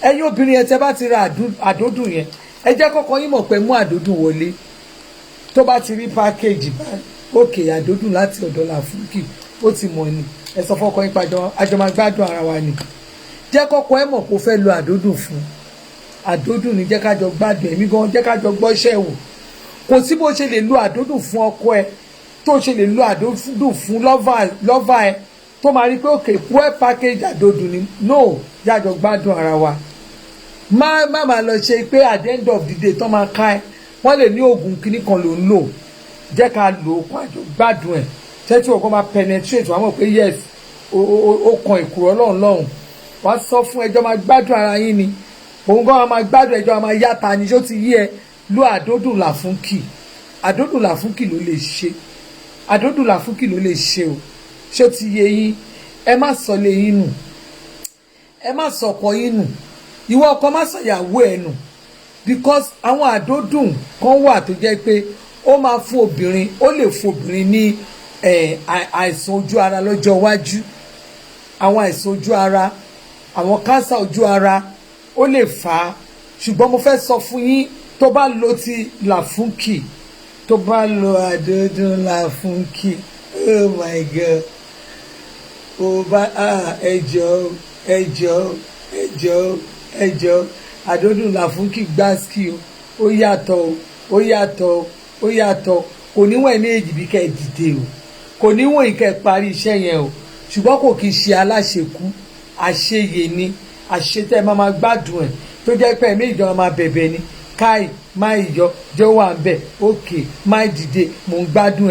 Ẹ̀yin obìnrin yẹn tẹ́ bá ti ra àdódùn yẹn, ẹ jẹ́ kọ́kọ́ yín mọ̀ pé mú àdódùn wọlé. Tó bá ti rí pákéjì báyìí, òkè àdódùn láti ọ̀dọ̀ làfúnkì, ó ti mọ̀ ni. Ẹ sọ fọ́kọ yín pàjọ àjọ máa gbádùn ara wa ni. Jẹ́ kọ́kọ́ ẹ mọ̀ kó fẹ́ lo àdódùn fún. Àdódùn ni jẹ́ kájọ gbádùn, èmi gan jẹ́ kájọ gbọ́ṣẹ́ wò. Kò sí bó ṣe lè lo àdódùn fún ọkọ ẹ tó ṣe lè lo àdódùn fún lọ́và ẹ tó máa rí pé òkè well package àdódùn ni. No, jájọ gbádùn ara wa. Má máa lọ ṣe pé at the end of the day tán máa ká ẹ, wọ́n lè ní oògùn kíní kan ló ń lò. Jẹ́ ká lò ó kó àjọ gbádùn ẹ̀. Tẹ́tí ọkọ máa penetrate wọ́n mọ̀ pé yes, ó kan ìkùrọ̀ lọ́hùn. Wọ́n sọ fún ẹjọ́ máa gbádùn ara yín ni. Òun gan máa gbádùn ẹjọ́ máa yáta ni, ṣó ti yí ẹ. Lo àdódùn làfúnkì, àdódùn làfúnkì ló lè ṣe àdódùn làfúnkì ló lè ṣe o ṣé ti yé yín ẹ má sọ lé yín nù ẹ má sọ ọkọ yín nù ìwọ ọkọ má sọ ìyàwó ẹ nù because àwọn àdódùn kan wà tó jẹ́ pé ó máa fún obìnrin ó lè fún obìnrin ní àìsàn ojú ara lọ́jọ́ iwájú àwọn àìsàn ojú ara àwọn kánsà ojú ara ó lè fà á ṣùgbọ́n mo fẹ́ sọ fún yín tó bá lo ti làfúnkì tó bá lo àdódùn làfúnkì oh my god ó bá ẹjọ́ àdódùn làfúnkì gbáàsì ó yàtọ̀ kò níwọ̀n méjì bí kẹ́ ẹ dìde o kò níwọ̀n ìkẹ́ parí iṣẹ́ yẹn o ṣùgbọ́n kò kì í ṣe aláṣekú àṣeyè ni àṣetẹ́ máa gbádùn ẹ̀ tó jẹ́ pé ẹ̀mí ìjọba máa bẹ̀bẹ̀ ni káì má ìyọ jọ wà ń bẹ̀ òkè má dìde mò ń gbádùn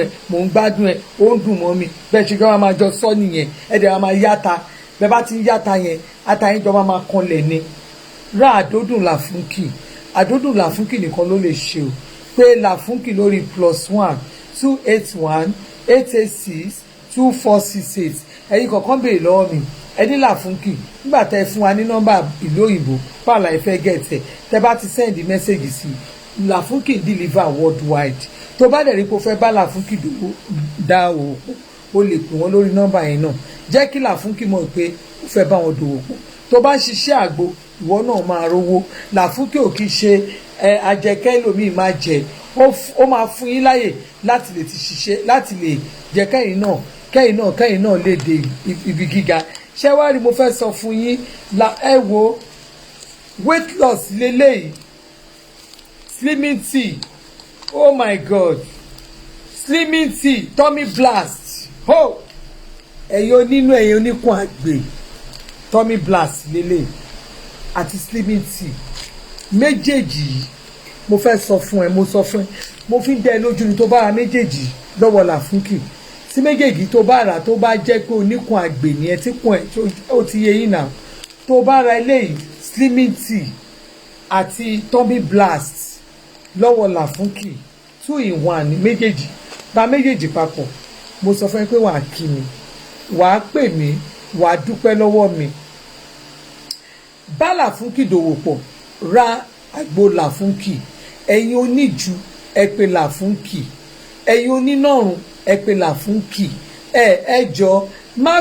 ẹ̀ ó ń dùn mọ́ mi bẹ́ẹ̀ ṣe jọba máa jọ sọ nìyẹn ẹ̀dẹ̀ wa máa yáta bẹ́ẹ̀ bá ti ń yáta yẹn ata yẹn jọba máa kanlẹ̀ ni ra àdódùn làfúnkì nìkan ló lè ṣe o pé làfúnkì lórí +1 281 886 2468 ẹ̀yin kọ̀ọ̀kan béèrè lọ́wọ́ mi ẹni làfúnkì nígbà tẹ́ fún wa ní nọ́mbà ìlú òyìnbó pààlà ìfẹ́ gẹ̀ẹ́tẹ̀ tẹ́ bá ti sẹ́ndì mẹ́sẹ̀gì sí làfúnkì deliver worldwide tó bá dẹ̀ rí pé o fẹ́ bá làfúnkì dá òwò pọ̀ o lè pè wọ́n lórí nọ́mbà yẹn náà jẹ́ kí làfúnkì mọ̀ pé o fẹ́ bá wọn dòwò pọ̀ tó bá ń ṣiṣẹ́ àgbo ìwọ náà máa rówó làfúnkì ò kì í ṣe àjẹkẹ́ lómi máa jẹ ó máa fún yín láyè láti lè ti ṣiṣẹ́ láti lè jẹ́ kẹ́yìn náà lè dé ibi gíga ṣé wá rí mo fẹ́ sọ fún yín ẹ wo weight loss lélẹ́yìí slimming tea oh my god slimming tea tummy blast ẹ̀yin onínú ẹ̀yin oníkun àgbè tummy blast lélẹ́yìí àti slimming tea méjèèjì yìí mo fẹ́ sọ fún ẹ mo sọ fún ẹ mo fi ń dẹ lójú ni tó bá ra méjèèjì lọ́wọ́ làfúnkì tí méjèèjì tó bá rà tó bá jẹ́ pé oníkun àgbè ni ẹ tí kun ẹ ó ti yé yín náà tó bá ra eléyìí slimming tea àti tummy blast lọ́wọ́ làfúnkì 2 in 1 ní méjèèjì bá méjèèjì papọ̀ mo sọ fún ẹ pé wàá kí mi wàá pè mí wàá dúpẹ́ lọ́wọ́ mi bá làfúnkì dòwò pọ̀ ra àgbo làfúnkì ẹ̀yin oníjú ẹ pè làfúnkì ẹ̀yin onínàrùn ẹ pè làfúnkì ẹ jọ má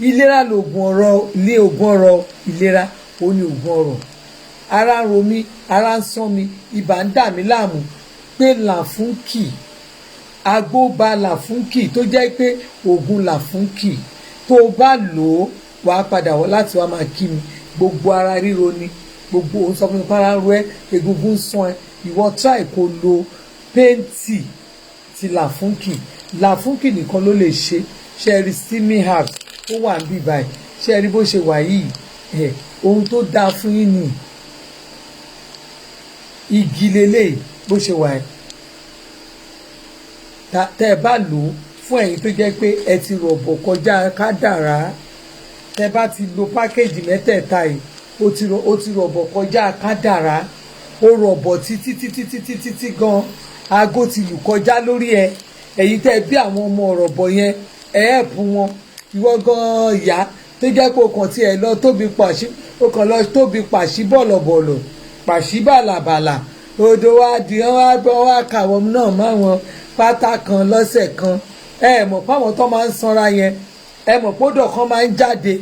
ìlera lògùn ọ̀rọ̀ ní ògùn ọ̀rọ̀ ìlera ó ní ògùn ọ̀rọ̀ ara ń ro mí ara ń sán mi ibà ń dà mí láàmú pé làfúnkì àgbo bá làfúnkì tó jẹ́ pé ògùn làfúnkì tó bá lò ó wàá padà wọ láti wá máa kí mi gbogbo ara ríro ni gbogbo òun sọ fún mi para ro ẹ egungun sàn ẹ ìwọ try kó lo pẹ́ǹtì ti làfúnkì nìkan ló lè ṣe rí steaming herbs ó wà níbí báyìí ṣe rí bó ṣe wà yìí ohun tó dáa fún yín ni igi lélẹ̀ bó ṣe wà tẹ́ ẹ bá lò ó fún ẹ̀yin tó jẹ́ pé ẹ ti rọ̀bọ̀ kọjá kádàrá tẹ́ bá ti lo pákéjì mẹ́tẹ̀ẹ̀ta yìí ó ti rọ̀bọ̀ kọjá kádàrá ó rọ̀bọ̀ títí gan aago ti lù kọjá lórí ẹ ẹ̀yin tẹ́ bí àwọn ọmọ ọ̀rọ̀bọ̀ yẹn ẹ̀ẹ́pù wọn ìwọ gan ìyá tó jẹ́ pé o kàn tiẹ̀ lọ tóbi pàṣí bọ̀lọ̀bọ̀lọ̀ pàṣí bàlàbàlà odò wa di wọn wá kàwọn náà máwọn pátá kan lọ́sẹ̀ kan ẹ mọ̀ fáwọn tó máa ń sanra yẹn ẹ mọ̀ pódò kan máa ń jáde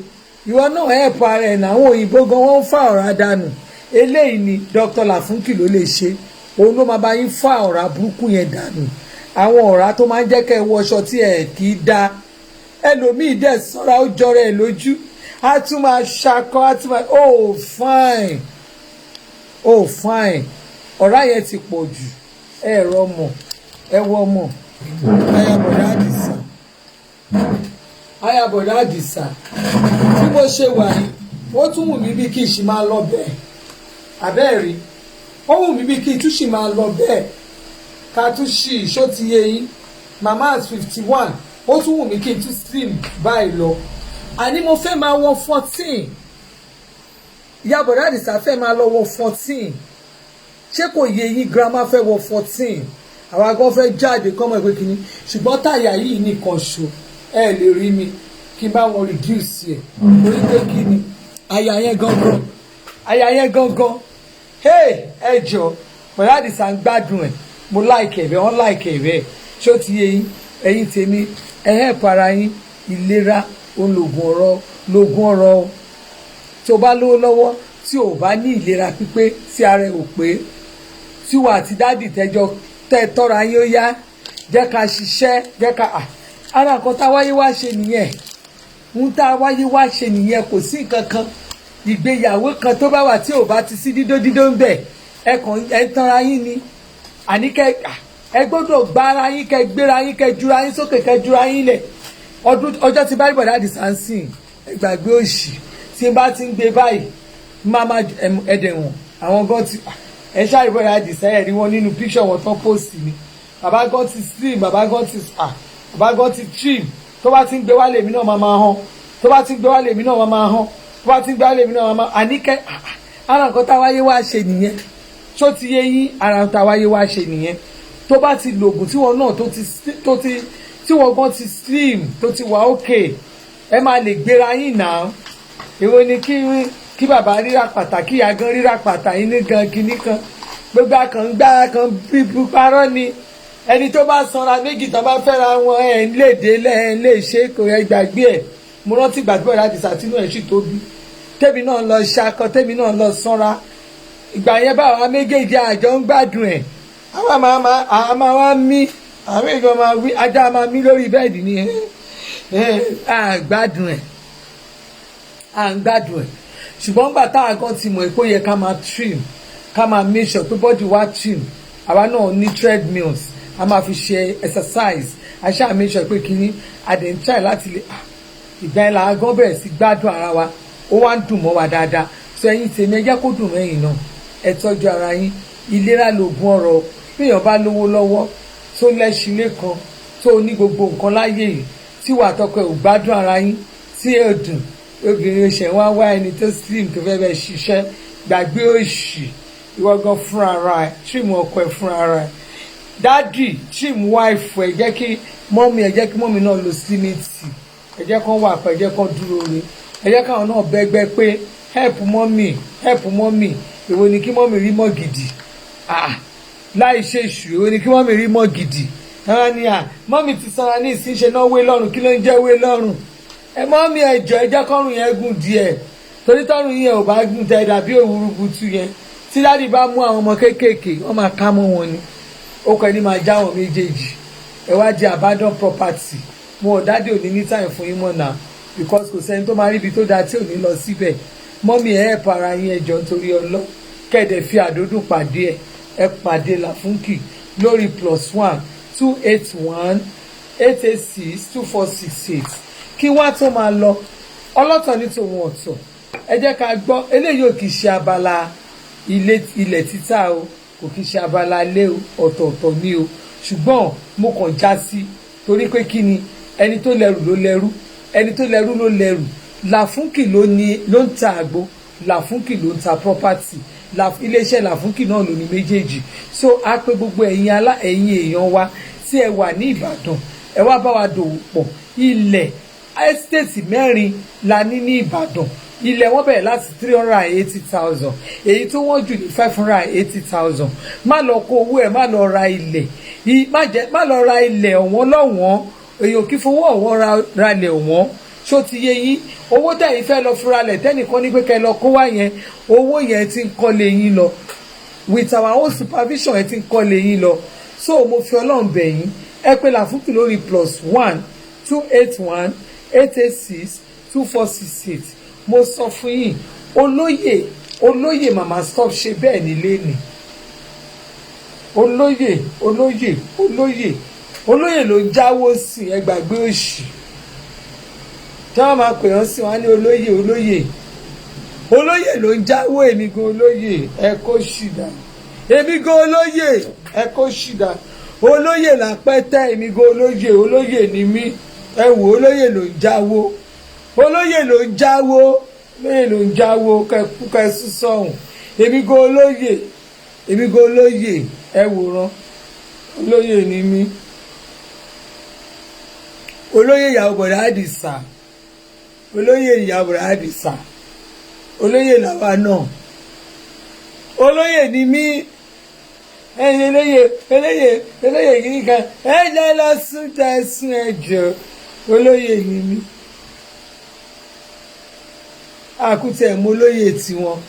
ìwọ náà ẹ̀ẹ́pù ara ẹ̀ náà àwọn òyìnbó gan wọ́n ń fa ọ̀rá dànù eléyìí ni Dr. Làfúnkì ló lè ṣe òun ló máa bá yín fa ọ̀rá burúkú yẹn dànù àwọn ọ̀rá tó máa ń jẹ́ kẹ́ ẹ wọṣọ tí ẹ kì í da ẹlòmíì dẹ̀ sọ́ra ó jọra ẹ̀ lójú á tún máa ṣakọ á tún máa fine ọ̀rá yẹn ti pọ̀ jù ẹ̀rọ ọmọ ẹ̀wọ̀ ọmọ ayabọ̀dá àdìsá bí mo ṣe wà yìí ó tún wù mí bí kí n ṣì máa lọ bẹ́ẹ̀ àbẹ́ẹ̀rí ó wù mí bí kí n tún ṣì máa lọ bẹ́ẹ̀ ká tún ṣì ṣó ti yé yín mama at 51 ó tún wù mí kí n tún slim báyìí lọ àní mo fẹ́ máa wọ 14 ìyàbọ̀dá àdìsá fẹ́ máa lọ wọ 14 ṣé kò yé yín grandma fẹ́ wọ 14 àwa gan fẹ́ jáde kọ́mọ ìpè kínní ṣùgbọ́n táyà yìí nìkan ṣo ẹ lè rí mi kí n bá wọn reduce ẹ̀ torí pé kínní àyà yẹn gangan ẹ jọ pẹ̀lú Àdìsá ń gbádùn ẹ̀ mo láìkẹ̀ bẹ́ẹ̀ wọ́n láìkẹ̀ bẹ́ẹ̀ ṣó ti yé yín ẹ̀yin tèmi ẹ help ara yín ìlera ológun ọ̀rọ̀ tó bá lówó lọ́wọ́ tí ò bá ní ìlera pípé tí ara ẹ̀ ò pé tí wà àti dádì tẹjọ tọ́ra yín ó yá jẹ́ ká ṣiṣẹ́ jẹ́ ká ara nǹkan tá a wáyé wá ṣe nìyẹn ń tá a wáyé wá ṣe nìyẹn kò sí nǹkan kan ìgbéyàwó kan tó bá wà tí ò bá ti sí dídó ń bẹ̀ ẹ tanra yín ni àní ẹ gbọ́dọ̀ gbára yín kẹ gbéra yín kẹ jura yín sókè kẹ jura yín lẹ̀ ọjọ́ tí bá rí bọ̀dá Àdìsá ń sìn ẹgbàgbé òṣì tí n bá ti ń gbé báyìí máma ẹ̀dẹ̀wọ̀n àwọn gan ti ẹ ṣáà rí bọ̀dá Àdìsá ẹ̀ rí wọn nínú píṣọ̀ wọn tán post ni bàbá gan ti slim bàbá gan ti trim tó bá ti ń gbé wálé mi náà máa hàn tó bá ti ń gbé wálé mi náà máa hàn tó bá ti ń gbé wálé mi náà máa àníkẹ́ ara nǹkan táwáyé wá ṣe nìyẹn tó ti yé yín ara nǹkan táwáyé wá ṣe nìyẹn tó bá ti lògùn tí wọn náà tí wọn gan ti slim tó ti wà òkè ẹ máa lè gbéra yín náà èwo ni kí bàbá ríra pàtàkì ìyá gan ríra pàtàkì ní gan kinní kan gbogbo àkàngbá kan bíbu parọ́ ni ẹni tó bá sanra méjì tó bá fẹ́ra wọn ẹ̀ ń lè délẹ̀ ẹ̀ ń lè ṣe kò ẹ gbàgbé ẹ̀ mo rántí gbàgbé láti ṣàtúnú ẹ̀ sì tóbi tèmi náà lọ ṣakọ tèmi náà lọ sanra ìgbà yẹn báwa méjèèjì àjọ ń gbádùn ẹ̀ àwọn máa wá mí àwọn èèyàn máa wí ajá máa mí lórí bẹ́ẹ̀dì ni à ń gbádùn ẹ̀ ṣùgbọ́n gbà táwa gan ti mọ̀ pé ó yẹ ká máa trim ká máa make sure pé body wa trim àwa náà ní treadmills a máa fi ṣe exercise a ṣáà make sure pé kínní a dẹ̀ ń try láti lè ìgbà yẹn làá gan bẹ̀rẹ̀ sí gbádùn ara wa ó wá ń dùn mọ́ wa dáadáa so ẹ̀yin tèmi ẹ jẹ́ kó dùn mẹ́yìn náà ẹ tọ́jú ara yín ìlera lògùn ọrọ̀ péèyàn bá lówó lọ́wọ́ tó lẹ́sílẹ̀ kan tó ní gbogbo nǹkan láyé yìí tí wàá tọkọ ẹ̀ ò gbádùn ara yín tí ẹ dùn obìnrin oṣù wá wá ẹni tó slim tó fẹ́ bẹ́ẹ̀ ṣiṣẹ́ gbàgbé òṣì ìwọ gan fúnra ara ẹ̀ trim ọkọ ẹ̀ fúnra ara ẹ̀ dádì trim wife ẹ̀ jẹ́ kí mọ́mì náà lo slimity ẹ jẹ́ kán wà pẹ́ ẹ jẹ́ kán dúró re ẹ jẹ́ káwọn náà bẹ́gbẹ́ pé help mọ́mì èwo ni kí mọ́mì rí mọ́ gidi láì ṣe èṣù èwo ni kí mọ́mì rí mọ́ gidi ẹ̀rọ ni mọ́mì ti sanra ní ìsínṣe náà wé lọ́rùn kí ló ń jẹ́ wé lọ́rùn ẹ mọ́mì ẹ̀jọ̀ ẹ jẹ́ kọ́rùn yẹn gùn díẹ̀ torí tọ́rùn yẹn ò bá gùn tẹ́ dàbí òwúrú butu yẹn tí dáàdì bá mú àwọn ọmọ kéékèèké wọ́n máa ká mọ́ wọn ni ó kọ́ ẹni máa já wọn méjèèjì ẹ wá di abandon property mo ò dáàdì òní ní time fún yín mọ́ náà because kò sẹ́ni tó máa rí ibi tó dáa tí ò ní lọ síbẹ̀ mọ́mì ẹ̀ help ara yín ẹjọ́ nítorí ọlọ́ kẹ́ẹ̀dẹ̀ fi àdódùn pàdé ẹ pàdé Làfúnkì lórí +1 281 886 2468 kí wá tó máa lọ ọlọ́tọ̀ ní tòun ọ̀tọ̀ ẹ jẹ́ ká gbọ́ eléyìí ò kì í ṣe abala ilẹ̀ títà o kò kì í ṣe abala ilé ọ̀tọ̀ọ̀tọ̀ ni o ṣùgbọ́n mo kàn já sí torí pé kí ni ẹni tó lẹ́rù ló lẹ́rù ẹni tó lẹ́rù ló lẹ́rù Làfúnkì ló ń ta àgbo Làfúnkì ló ń ta property iléeṣẹ́ Làfúnkì náà ló ní méjèèjì so a pé gbogbo ẹ̀yin èèyàn wa tí ẹ wà ní Ìbàdàn ẹ wá bá wa dòwò pọ̀ ilẹ̀ estate 4 la ní Ìbàdàn ilẹ̀ wọn bẹ̀rẹ̀ láti 380,000 èyí tó wọ́n jù ní 580,000 má lọ kó owó ẹ̀ má lọ ra ilẹ̀ má lọ ra ilẹ̀ ọ̀wọ́n lọ́wọ́n èyàn kí fowó ọ̀wọ́n ra ilẹ̀ ọ̀wọ́n ṣó ti yé yín owó tẹ̀yìn fẹ́ lọ fúra lẹ̀ tẹ́nìkan ní pé kẹ́ lọ kó wá yẹn owó yẹn ti ń kọ́lé yín lọ with our own supervision ẹ ti ń kọ́lé yín lọ so mo fi Ọlọ́run bẹ̀ yín ẹ pé Làfúnkì lórí +1 281 886 2468 mo sọ fún yín olóyè mama stop ṣe bẹ́ẹ̀ nílé ni olóyè ló ń jáwó sí ẹ gbàgbé òṣì tí wọ́n máa pè wọ́n sí wọn ní olóyè ló ń jáwó èmi gan olóyè ẹ kó ṣìdá èmi gan olóyè ẹ kó ṣìdá olóyè làpẹ́tẹ́ èmi gan olóyè ni mí ẹ wò olóyè ló ń jáwó kẹkú sọ̀hún èmi gan olóyè ẹ wòran olóyè ni mí olóyè ìyàwó bọ̀dá Àdìsá olóyè ìyàwó bọ̀dá Àdìsá olóyè làwa náà olóyè ni mí ẹ̀yin olóyè kìíní kan ẹ jẹ́ lọ sún tẹ̀sùn ẹ̀jọ̀ olóyè ni mí àkútẹ̀ mọ olóyè tiwọn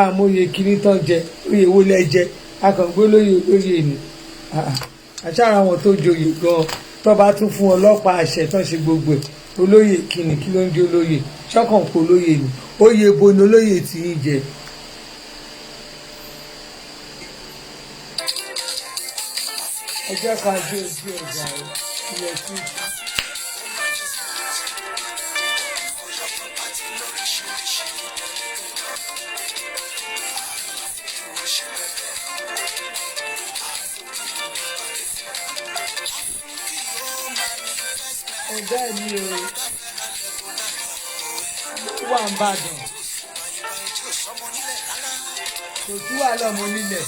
àmọye kìíní tán jẹ oyè wo lẹ jẹ akàngbé olóyè ni àṣàrà wọn tó joyè gan tó bá tún fún ọlọ́pàá àṣẹ tán ṣe gbogbo ẹ̀ olóyè kìíní kí ló ń jẹ olóyè ṣọ́kàn kó olóyè ni oyè bo ni olóyè tí ń jẹ. ẹ jẹ́ ká gbé ojú ẹ̀dá ilẹ̀ tí ń sọ. ẹ̀dá mi ò wà ń bàdàn kò tú wà lọ́mọ nílẹ̀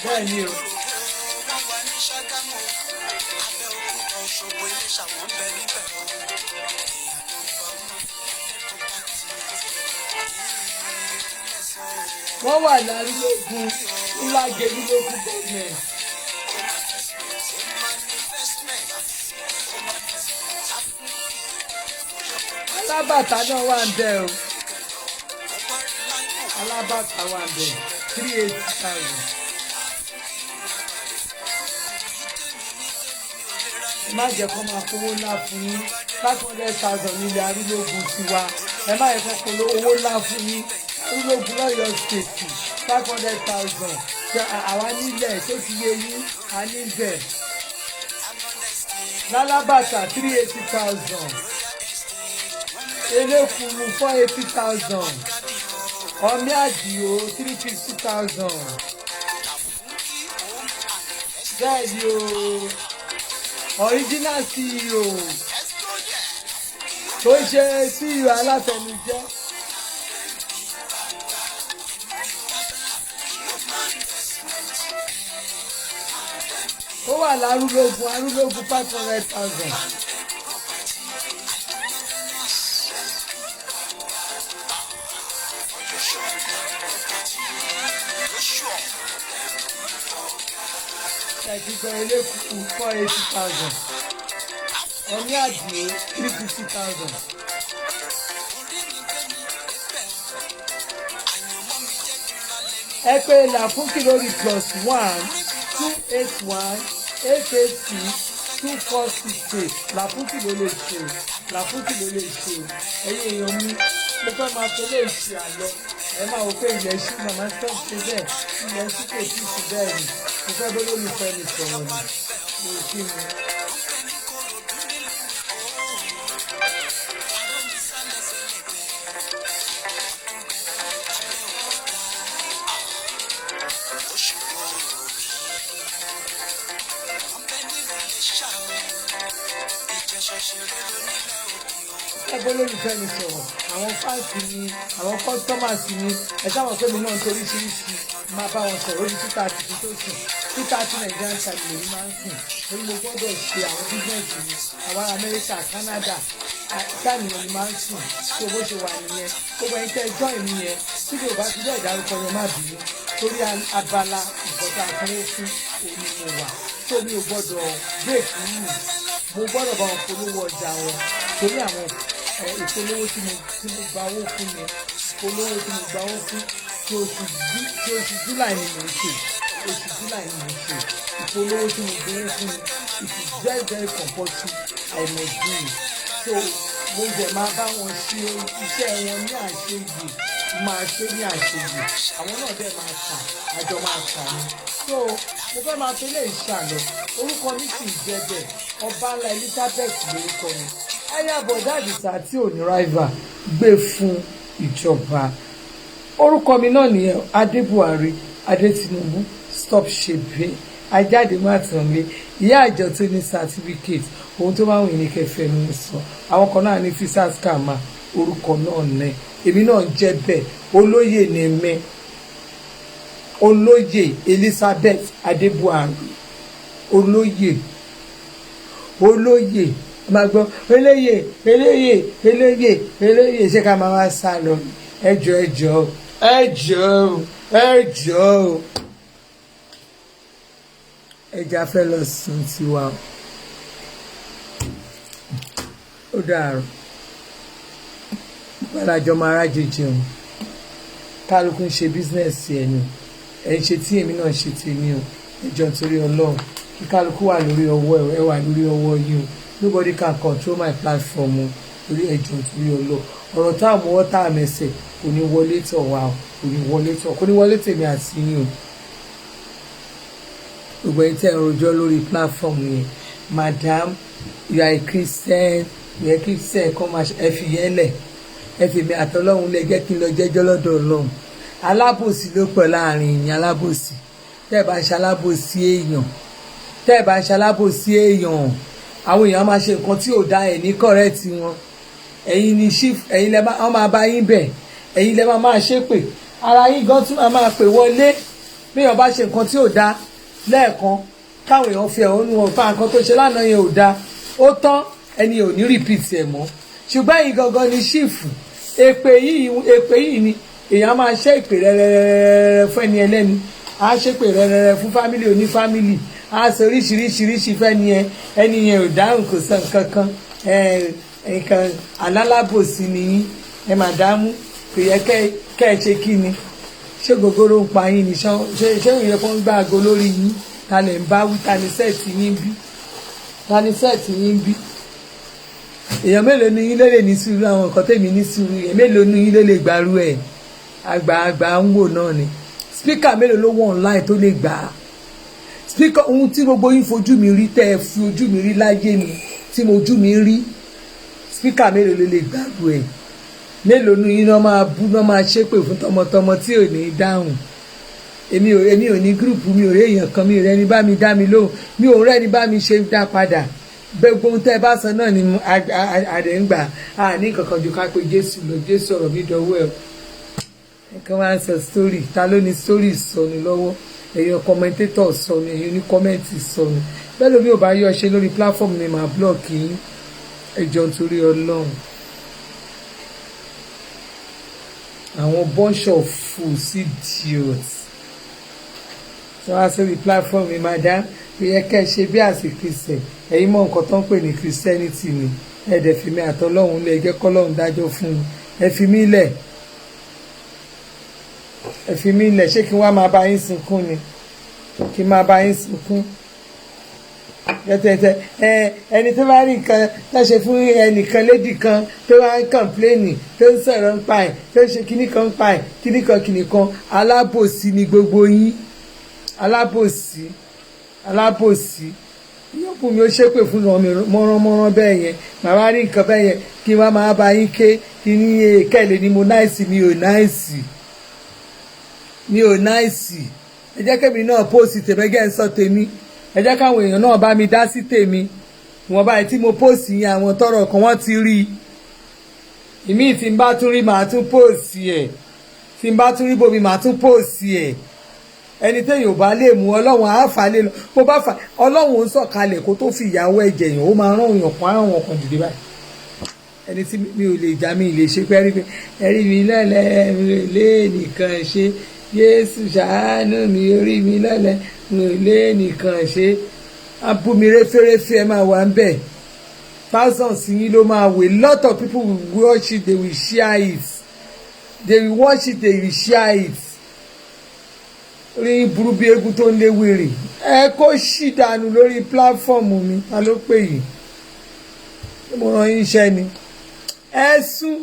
bẹ́ẹ̀ ni o. wọ́n wà lárúgbógun ńlá gẹ̀ẹ́dúgbòkú gọ́ọ̀mẹ̀ntì. alábàtà náà wà ń bẹ o alábàtà wà ń bẹ 380,000. má jẹ́ kó máa kówó ńlá fún yín 500,000 nílẹ̀ arúgbógun tiwa ẹ má yẹ kó polówó owó ńlá fún yín arúgbógun lọ́yọ̀ ṣètì 500,000 àwa nílẹ̀ tó ti yé yín a níbẹ̀ lálábàtà 380,000 elékùrú 480,000 ọmí àdìo 350,000 bẹ́ẹ̀ ni o original CEO tó ṣe CEO alátẹnujẹ ó wà lárúgbógun 500,000. ẹ̀dùgbọ́n elékùú 480,000 ọ̀ní àdìo 350,000. ẹ pé làfúnkì lórí +1 281 886 2468 làfúnkì ló lè ṣe làfúnkì ló lè ṣe ẹ̀yin èèyàn mi mo fẹ́ máa fi lè ṣe àlọ́ ẹ máa wò pé ilẹ̀ ṣí màmá tó ń ṣe bẹ́ẹ̀ ilẹ̀ ṣí kò tí ì sí bẹ́ẹ̀ ni mo fẹ́ bó lólùfẹ́ mi sọ̀rọ̀ ni mo kí ni. ẹgbẹ́ olólùfẹ́ mi sọ̀rọ̀ àwọn fáǹsì mi àwọn kọ́sítọ́màsì mi ẹ sáwọn pé mi náà toríṣiríṣi máa bá wọn sọ̀rọ̀ orí títà àti tó sùn títà àti Nigerian side lèmi máa ń sùn torí mo gbọ́dọ̀ ṣe àwọn bísíǹsì mi àwọn Amẹ́ríkà Canada táàmì yẹn ni máa ń sùn tó bó ṣe wà nìyẹn gbogbo ẹni tẹ́ join mi yẹn tí kò bá ti bẹ́ẹ̀ dárúkọ yẹn má bínú torí abala ìkọ̀tà àsanwó fún òní mo wà tó mi ò gbọ́dọ̀ break rule mo gbọ́dọ̀ bá wọn polówó ọjà wọn torí àwọn ìpolówó tí mo gba owó fún mi ìpolówó tí mo gba owó fún tí oṣù July ni mo ń ṣe oṣù July ni mo ń ṣe ìpolówó tí mo gbé fún mi it is very very compulsory I must do it so mo jẹ máa bá wọn ṣe iṣẹ́ wọn ní àṣeyè máa ṣe ní àṣeyè àwọn náà dẹ̀ máa tà àjọ máa tà ní so mo fẹ́ máa fi lè ṣàlọ́ orúkọ mi sì jẹ́ bẹ́ẹ̀ ọba ńlá Elizabeth lórúkọ mi ẹ̀yà bọ̀dá Àdìsá tí ò ní rival gbé fún ìjọba orúkọ mi náà nìyẹn Adébùhárí Adétinúbú stop ṣègbè ajáde mátànlé ìyá àjọ tó ní certificate ohun tó máa ń wìn ní kẹfẹ mi sọ àwọn kan náà ní fisas kama orúkọ náà nẹ èmi náà jẹ́ bẹ́ẹ̀ olóyè ní mẹ olóyè Elizabeth Adébùhárí olóyè máa gbọ́ eléyè ṣé ká máa wá sá lọ ẹjọ́ ẹja fẹ́ lọ sùn tiwa ó dàrú gbàdájọ́ máa rájẹ jẹun kálukú ń ṣe bísínẹ́sì ẹ̀ ni ẹ̀ ń ṣe tí èmi náà ṣe tèmi o ẹjọ́ torí Ọlọ́run kí kálukú wà lórí ọwọ́ ẹ wà lórí ọwọ́ yìí o nobody can control my platform o torí ẹjọ́ torí Ọlọ́run ọ̀rọ̀ tá a mú ọ́ tá a mẹsẹ̀ kò ní wọlé tọ̀ wá o kò ní wọlé tèmi àti yín o gbogbo ẹni tẹ́ ẹ rojọ́ lórí platform yẹn madam you are a Christian kọ́ máa ẹ fi yẹn lẹ̀ ẹ fi mi àtọ́lọ́hún lẹ jẹ́ kí n lọ jẹ́jọ́ lọ́dọ̀ Ọlọ́run alábòsí ló pọ̀ láàrin ìyẹn alábòsí tẹ́ ẹ bá ń ṣalábòsí èèyàn àwọn èèyàn máa ṣe nǹkan tí ò dá ẹ̀ ní kọ́rẹ́ẹ̀tì wọn ẹ̀yin ni chief ẹ̀yin lẹ́ wọ́n máa bá yín bẹ̀ ẹ̀yin lẹ́ máa ṣépè ara yín gan tún máa pè wọlé béèyàn bá ṣe nǹkan tí ò dá lẹ́ẹ̀kan káwọn èèyàn fi ẹ̀hónú wọn fa nǹkan tó ṣe lánàá yẹn ò dá ó tán ẹni ò ní repeat ẹ̀ mọ́ ṣùgbọ́n ẹ̀yin gangan ni chief èpè yìí ni èèyàn máa ṣe ìpè rẹ́rẹ́rẹ́rẹ́ fún ẹni ẹlẹ́ni á ṣépè rẹ́rẹ́rẹ́ fún fámìlì oní fámìlì á sọ oríṣiríṣiríṣi fẹ́ni ẹni yẹn ò dáhùn kò sọ nǹkan kan nǹkan alálàbòsí ni yín ẹ màdámù kò yẹ kẹ́ ẹ ṣe kí ni ṣé gògóró ń pa yín ni ṣé ìyẹn kan ń gbá aago lórí yín ta lè ń bá wí ta ni sẹ́ẹ̀tì yín bí èèyàn mélòó ni yín ló lè ní sùúrù àwọn nǹkan tèmi ní sùúrù èèyàn mélòó ni yín ló lè gbàrú ẹ̀ àgbààgbà ń wò náà ni spíkà mélòó ló wọ̀ online tó lè gbà á spíkà ohun tí gbogbo yín fojú mi rí tẹ́ ẹ fi ojú mi rí láyé mi tí mo ojú mi rí spíkà mélòó ló lè gbàrú ẹ̀ mélòó ni yín náà máa bú náà máa ṣépè fún tọmọtọmọ tí ò ní dáhùn èmi ò ní gúrùpù mi ò rí èèyàn kan mi ò rẹ́ni bá mi dá mi lóhùn mi ò rẹ́ni bá mi ṣe dá padà gbogbo ohun tẹ́ ẹ bá sọ náà ni àdé ń gbà á ní kankan ju ká pé Jésù lọ Jésù ọ̀rọ̀ mi dọwọ́ ẹ̀ nǹkan máa ń sọ story ta ló ní story sọnù lọ́wọ́ èèyàn commentator sọnù èèyàn ní kọ́mẹ́ǹtì sọnù bẹ́ẹ̀ lómi ò bá yọ ṣe lórí platform ni màá block yín ẹjọ́ nítorí Ọlọ́run àwọn bunch of fools idiots tí wọ́n á sórí platform mi madam ó yẹ kẹ́ ẹ ṣe bí àsì Christian ẹ̀yin mọ̀ nǹkan tó ń pè ní Christianity ni ẹ̀ẹ́dẹ̀ fi mi àtọ́lọ́hún lẹ̀ jẹ́ kọ́lọ́hún dájọ́ fún mi ẹ fi mí lẹ̀ ṣé kí n wá máa bá yín sunkún ni kí n máa bá yín sunkún tẹ́tẹ́tẹ́ ẹni tó bá rí nǹkan láṣẹ fún ẹnìkan lédì kan tó wá ń kọ̀ǹpléènì tó ń sọ̀rọ̀ ń pa ẹ̀ tó ń ṣe kíní kan ń pa ẹ̀ kíní kan alábòsí ni gbogbo yín alábòsí yọ̀pù mi ó ṣépè fún mọ́ránmọ́rán bẹ́ẹ̀ yẹn màá rí nǹkan bẹ́ẹ̀ yẹn kí wọ́n máa bá yín ké kí ní kẹ́lẹ́ ni mo náìsì mi ò náìsì ẹ jẹ́ kẹ́mi náà póòsì tèmẹ́gẹ́ ń sọ tèmi ẹ jẹ́ káwọn èèyàn náà bá mi dá sí tèmi wọn báyìí tí mo póòsì yẹn àwọn tọrọ kan wọ́n ti rí ìmí tí n bá tún rí màá tún póòsì ẹ̀ tí n bá tún rí bomi màá tún póòsì ẹ̀ ẹni téèyàn ò bá lè mú Ọlọ́run àáfà lè lọ bó bá fà Ọlọ́run ń sọ̀kalẹ̀ kó tó fi ìyàwó ẹ̀jẹ̀ yàn ó máa rán òyàn kan àwọn ọkàn dìde báyìí ẹni tí mi ò lè já mi lè ṣe pé ẹrí mi lẹ́lẹ̀ lé nìkan ṣe Jésù ṣàánú mi orí mi lẹ́lẹ̀ lé nìkan ṣe abúmi référéfé ẹ máa wà ń bẹ̀ thousands yín ló máa wè lot of people will watch it they will share it they will share it orí burú bí egun tó ń lé wèrè ẹ kó ṣì dànù lórí pílàfọ́ọ̀mù mi ta ló pè yìí mo rán yín iṣẹ́ ni ẹ sún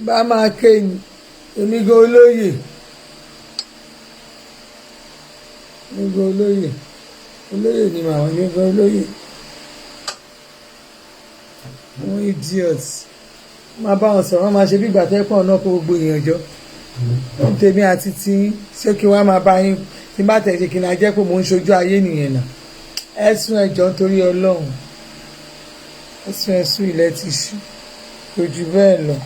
bá máa ké ni èmi gan olóyè ni màwọn èmi gan olóyè àwọn idiots máa bá wọn sọ̀rọ̀ máa ṣe bí ìgbà tẹ́pọ̀ náà kó gbogbo èèyàn jọ tèmi àti tí ṣé kí wọ́n máa bá yín tí bá tẹ̀sí kí n á jẹ́ pé mò ń ṣojú ayé nìyẹn náà ẹ̀sùn ẹ̀jọ́ torí Ọlọ́run ẹ̀sùn ilẹ̀ ti ṣú kò jù bẹ́ẹ̀ lọ.